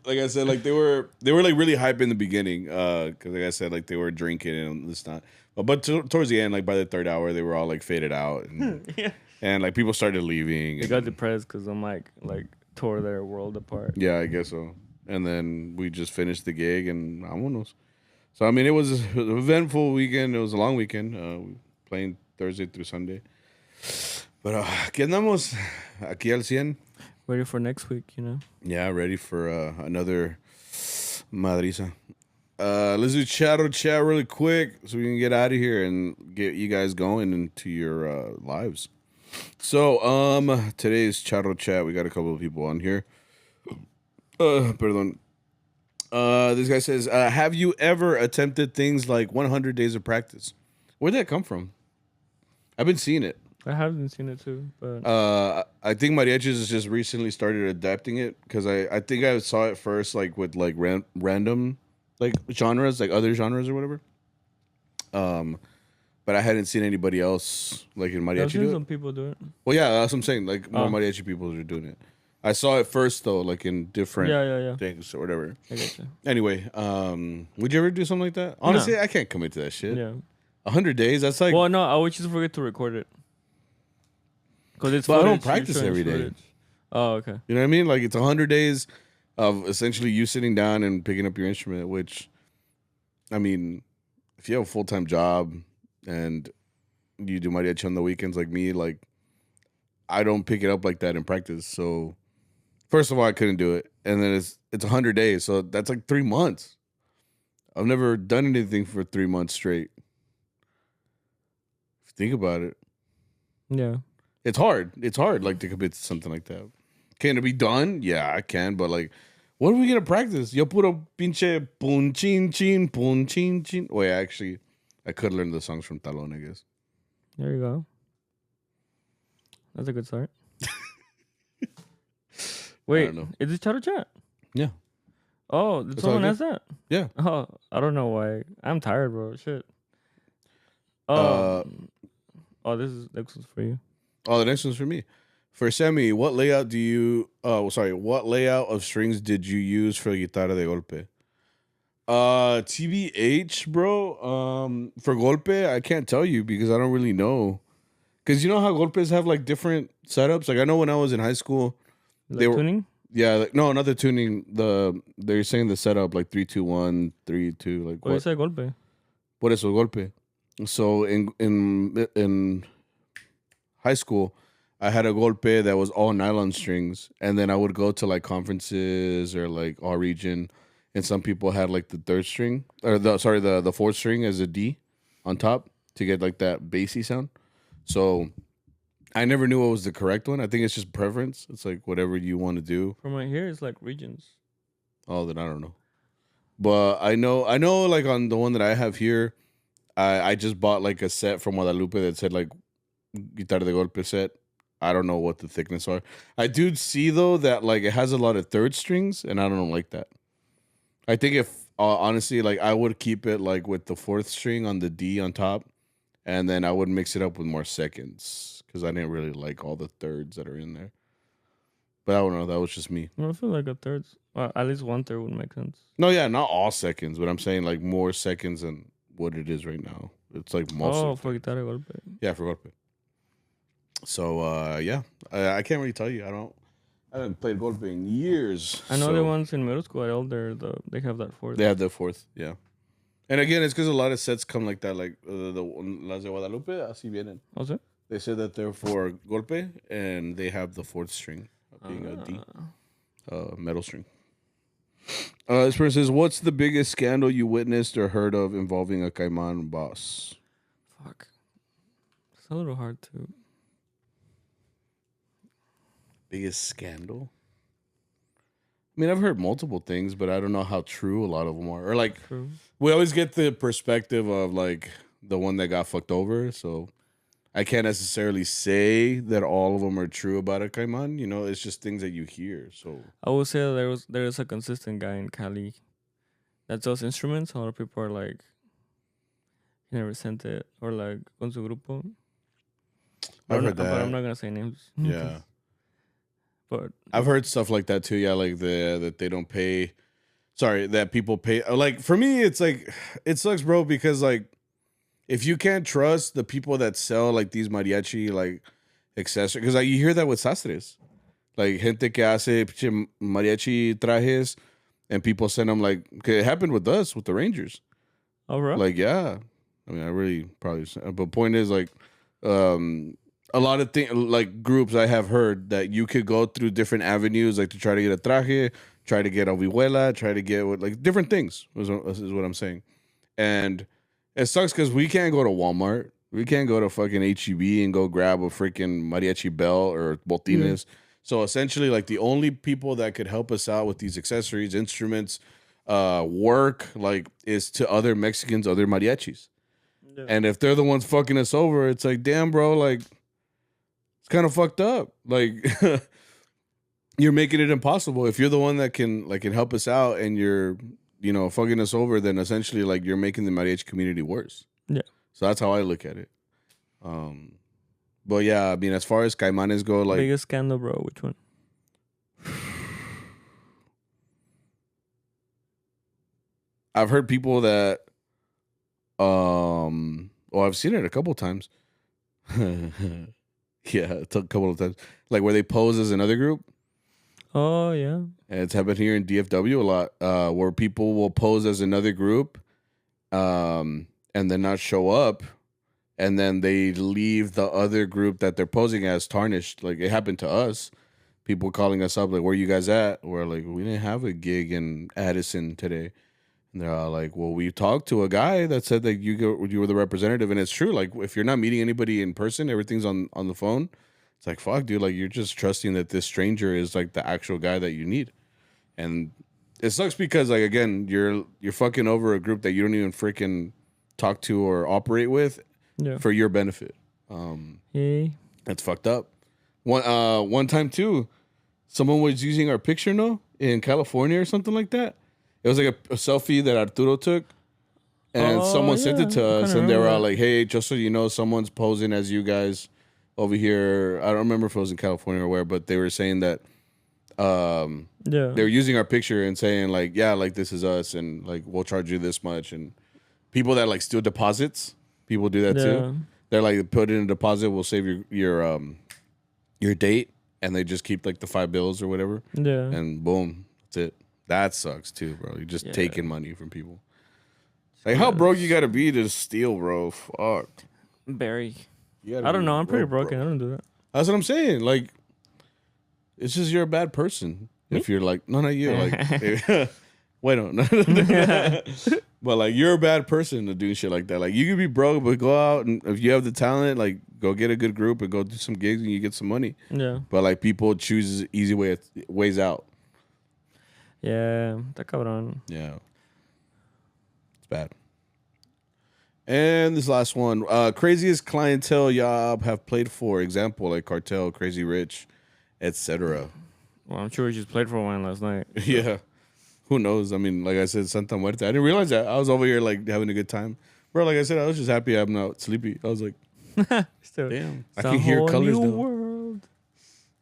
like I said, like they were like really hype in the beginning, because like I said, like they were drinking and this not. But towards the end, like by the third hour, they were all like faded out, and, and like people started leaving. They got depressed because I'm like tore their world apart. Yeah, I guess so. And then we just finished the gig and vámonos. So I mean, it was an eventful weekend. It was a long weekend. Playing Thursday through Sunday. But aquí andamos, aquí al 100. Ready for next week, you know? Yeah, ready for another madriza. Let's do Charro Chat really quick so we can get out of here and get you guys going into your lives. So, today's Charro Chat, we got a couple of people on here. Perdón. This guy says, have you ever attempted things like 100 days of practice? Where'd that come from? I've been seeing it. I haven't seen it too, but I think Mariachi has just recently started adapting it because I think I saw it first like with like random like genres, like other genres or whatever. But I hadn't seen anybody else like in Mariachi. I've seen some people do it. Well, yeah, that's what I'm saying. Like more Mariachi people are doing it. I saw it first though, like in different things or whatever. I get you. Anyway, would you ever do something like that? Honestly, I can't commit to that shit. Yeah. 100 days, that's like... Well, no, I would just forget to record it. Because it's But I don't practice every day. Oh, okay. You know what I mean? Like, it's 100 days of essentially you sitting down and picking up your instrument, which, I mean, if you have a full-time job and you do mariachi on the weekends like me, like, I don't pick it up like that in practice. So, first of all, I couldn't do it. And then it's 100 days, so that's like 3 months. I've never done anything for 3 months straight. Think about it. Yeah. It's hard. It's hard, like, to commit to something like that. Can it be done? Yeah, I can. But, like, what are we going to practice? Yo puro pinche pun chin chin, pun chin chin. Wait, actually, I could learn the songs from Talon, I guess. There you go. That's a good start. Wait, is it Charro Chat? Yeah. Oh, did someone ask that? Yeah. Oh, I don't know why. I'm tired, bro. Shit. This next one's for you. Oh, the next one's for me. For Sammy, what layout what layout of strings did you use for guitarra de golpe? TBH, bro. For golpe, I can't tell you because I don't really know. Because you know how golpes have like different setups? Like I know when I was in high school, they were tuning? Yeah, like, no, not the tuning. They're saying the setup like 3-2-1, 3-2, like what? You said golpe. Por eso golpe. So in high school, I had a golpe that was all nylon strings, and then I would go to like conferences or like all region, and some people had like the third string or the fourth string as a D on top to get like that bassy sound. So I never knew what was the correct one. I think it's just preference. It's like whatever you want to do. From right here, it's like regions. Oh, then I don't know. But I know like on the one that I have here, I just bought like a set from Guadalupe that said like guitarra de golpe set. I don't know what the thickness are. I do see though that like it has a lot of third strings, and I don't like that. I think if honestly, like I would keep it like with the fourth string on the D on top, and then I would mix it up with more seconds because I didn't really like all the thirds that are in there. But I don't know. That was just me. I feel like a third, at least 1/3 would make sense. No, yeah, not all seconds, but I'm saying like more seconds than what it is right now. It's like most. Oh, for guitarra golpe. Yeah, for golpe. So yeah, I can't really tell you. I haven't played golpe in years. I know the ones in middle school. They have that fourth. They have the fourth, yeah. And again, it's because a lot of sets come like that, like the Las de Guadalupe, así vienen. Also? They said that they're for golpe, and they have the fourth string being a D, metal string. This person says, "What's the biggest scandal you witnessed or heard of involving a Caiman boss?" Fuck, it's a little hard to. Biggest scandal? I mean, I've heard multiple things, but I don't know how true a lot of them are. Or like, True. We always get the perspective of like the one that got fucked over, so I can't necessarily say that all of them are true about a Caiman. You know, it's just things that you hear. So I would say there is a consistent guy in Cali that sells instruments. A lot of people are like, he never sent it, or like con su grupo. I've heard that. But I'm not gonna say names. Yeah. But I've heard stuff like that too. Yeah, like that they don't pay. Sorry, that people pay. Like for me, it's like it sucks, bro. Because like, if you can't trust the people that sell like these mariachi like accessories, because like you hear that with sastres, like gente que hace mariachi trajes, and people send them like it happened with us with the Rangers. Oh, right. Like yeah, I mean I really probably. But point is like, a lot of things like groups I have heard that you could go through different avenues like to try to get a traje, try to get a vihuela, try to get like different things is what I'm saying. And it sucks because we can't go to Walmart. We can't go to fucking HEB and go grab a freaking mariachi bell or botines. So essentially like the only people that could help us out with these accessories, instruments, work like is to other Mexicans, other mariachis. Yeah. And if they're the ones fucking us over, it's like, damn, bro, like it's kind of fucked up. Like you're making it impossible. If you're the one that can help us out and you're, you know, fucking us over, then essentially like you're making the mariachi community worse. Yeah. So that's how I look at it. But yeah, I mean, as far as caimanes go, like biggest scandal, bro. Which one? I've heard people that, I've seen it a couple times. Yeah, a couple of times. Like where they pose as another group. Oh, yeah. And it's happened here in DFW a lot, where people will pose as another group and then not show up. And then they leave the other group that they're posing as tarnished. Like it happened to us. People calling us up like, where you guys at? We're like, we didn't have a gig in Addison today. And they're all like, well, we talked to a guy that said that you were the representative. And it's true. Like, if you're not meeting anybody in person, everything's on the phone. It's like, fuck, dude. Like, you're just trusting that this stranger is like the actual guy that you need. And it sucks because, like, again, you're fucking over a group that you don't even freaking talk to or operate with for your benefit. That's fucked up. One time, too, someone was using our picture, in California or something like that. It was like a selfie that Arturo took, and someone sent it to us, and they were all like, hey, just so you know, someone's posing as you guys over here. I don't remember if it was in California or where, but they were saying that they were using our picture and saying, like, yeah, like, this is us, and, like, we'll charge you this much. And people that, like, steal deposits, people do that, too. They're like, put in a deposit, we'll save your date, and they just keep, like, the 5 bills or whatever. Yeah. And boom, that's it. That sucks too, bro. You're just taking money from people. Like, how broke you gotta be to steal, bro? Fuck. Barry. I don't know. I'm pretty broken. I don't do that. That's what I'm saying. Like, it's just you're a bad person. Me? If you're like, no, not you. Like, wait, no. But like, you're a bad person to do shit like that. Like, you could be broke, but go out and if you have the talent, like, go get a good group and go do some gigs and you get some money. Yeah. But like, people choose easy ways out. Yeah, está cabrón. Yeah. It's bad. And this last one. Craziest clientele y'all have played for. Example, like Cartel, Crazy Rich, etc. Well, I'm sure we just played for one last night. Yeah. Who knows? I mean, like I said, Santa Muerte. I didn't realize that. I was over here, like, having a good time. Bro, like I said, I was just happy I'm not sleepy. I was like, damn. I can hear colors, though.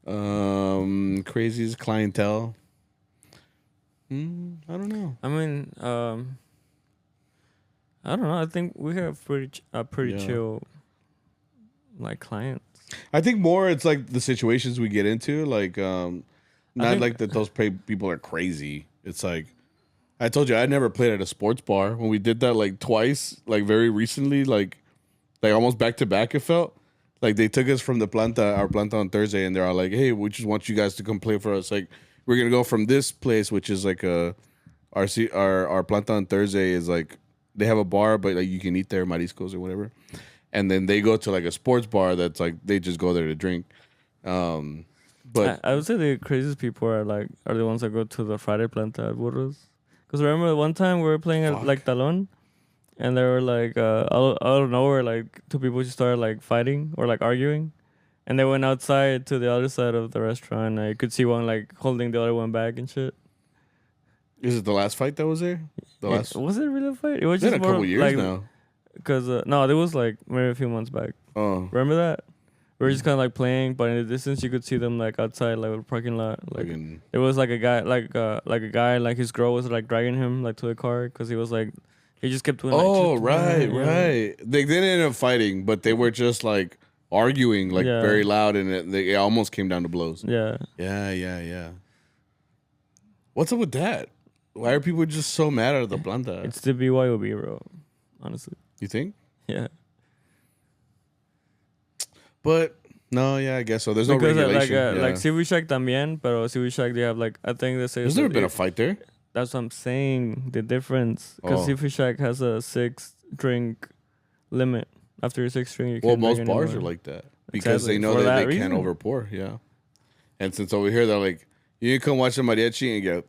World. Craziest clientele. I don't know. I mean, I don't know. I think we have pretty chill, like, clients. I think more it's like the situations we get into. Like, Not like that. Those people are crazy. It's like I told you, I never played at a sports bar. When we did that like twice, like very recently, like almost back to back. It felt like they took us from our planta on Thursday, and they're all like, "Hey, we just want you guys to come play for us. Like, we're gonna go from this place, which is like our planta on Thursday is like they have a bar, but like you can eat there, mariscos or whatever, and then they go to like a sports bar that's like they just go there to drink." But I would say the craziest people are the ones that go to the Friday planta at Burros. Because remember one time we were playing at like Talon, and there were like out of nowhere like two people just started like fighting or like arguing, and they went outside to the other side of the restaurant. And you could see one like holding the other one back and shit. Is it the last fight that was there? Was it really a fight? It was it's just been a couple years like, now. Because no, it was like maybe a few months back. Oh, Remember that? We were just kind of like playing, but in the distance you could see them like outside, like the parking lot. Like it was like a guy, like his girl was like dragging him like to the car because he was like he just kept doing. Right. They didn't end up fighting, but they were just like arguing like very loud, and it almost came down to blows. Yeah. What's up with that? Why are people just so mad at the planta? It's the BYOB, bro. Honestly. You think? Yeah. But no, yeah, I guess so. There's no regulation. Like Seaweed Shack también, pero Seaweed Shack they have like I think they say there's never been a fight there. That's what I'm saying. The difference because Seaweed Shack has a 6-drink limit. After your 6th drink, you can't. Well, most bars are like that because they know that they can't overpour. Yeah, and since over here they're like, you can come watch the mariachi and get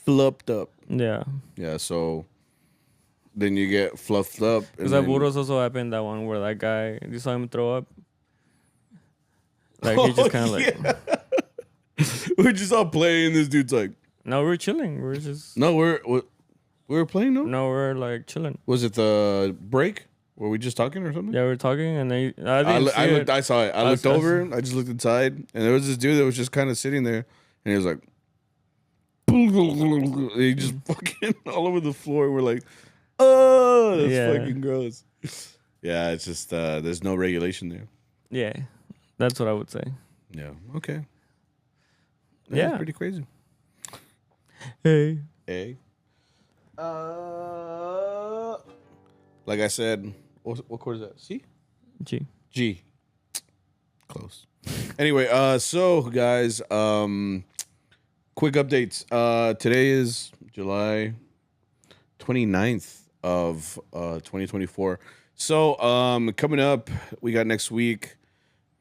fluffed up. Yeah. Yeah. So then you get fluffed up. Because at Burros also happened that one where that guy, you saw him throw up. Like he just kind of like. We're just all playing. This dude's like. No, we're chilling. We're just. No, we were playing. No, we're like chilling. Was it the break? Were we just talking or something? Yeah, we were talking, and then I saw it. I looked over. I just looked inside, and there was this dude that was just kind of sitting there, and he was like. He just fucking all over the floor. We're like. Oh, that's fucking gross. Yeah, it's just there's no regulation there. Yeah, that's what I would say. Yeah. Okay. That's pretty crazy. Hey. Like I said, what chord is that? C? G. Close. Anyway, so guys, quick updates. Today is July 29th. Of 2024. So coming up, we got next week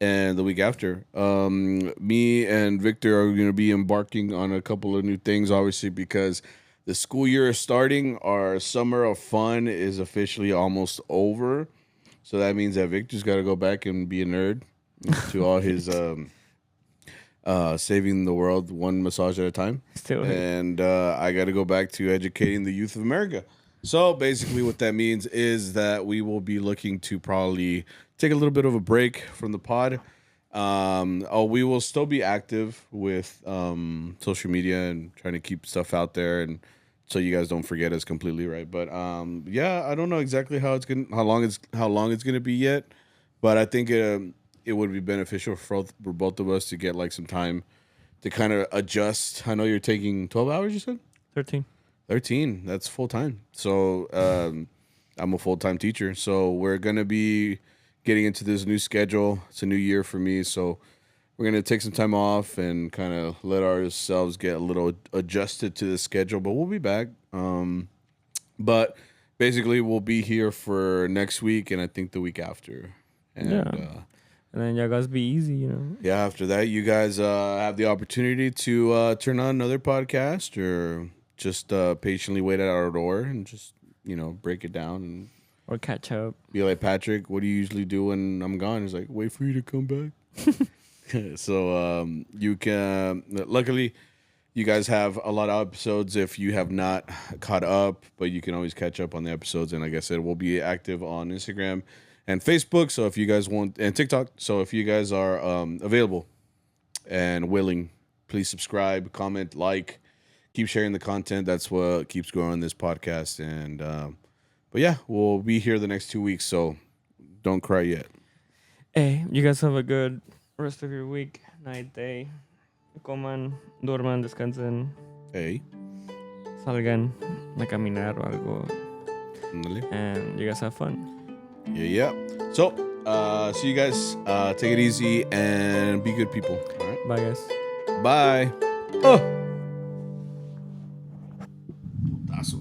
and the week after. Me and Victor are going to be embarking on a couple of new things, obviously, because the school year is starting. Our summer of fun is officially almost over. So that means that Victor's got to go back and be a nerd to all his saving the world one massage at a time. And I got to go back to educating the youth of America. So basically what that means is that we will be looking to probably take a little bit of a break from the pod. We will still be active with social media and trying to keep stuff out there, and so you guys don't forget us completely, right? But I don't know exactly how long it's gonna be yet, but I think it would be beneficial for both of us to get like some time to kind of adjust. I know you're taking 12 hours, you said? 13, that's full time. So I'm a full-time teacher, so we're gonna be getting into this new schedule. It's a new year for me, so we're gonna take some time off and kind of let ourselves get a little adjusted to the schedule, but we'll be back. But basically we'll be here for next week and I think the week after. And and then y'all guys be easy, you know. Yeah, after that you guys have the opportunity to turn on another podcast or just patiently wait at our door and just, break it down or catch up. Be like, Patrick, what do you usually do when I'm gone? He's like, wait for you to come back. So you can, luckily, you guys have a lot of episodes if you have not caught up, but you can always catch up on the episodes. And like I said, we'll be active on Instagram and Facebook. So if you guys want, and TikTok. So if you guys are available and willing, please subscribe, comment, like. Keep sharing the content. That's what keeps growing this podcast. And but yeah, we'll be here the next 2 weeks, so don't cry yet. Hey, you guys have a good rest of your week, night, day. Coman, duerman, descansen, Hey. salgan a caminar o algo. Ándale. And you guys have fun. Yeah. So, see you guys. Take it easy and be good people. All right. Bye, guys. Bye. Oh. Putazo.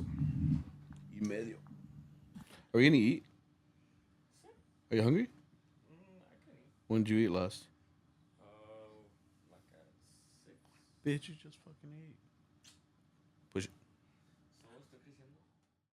Y medio. Are we gonna eat? Are you hungry? When did you eat last? Bitch, you just fucking ate.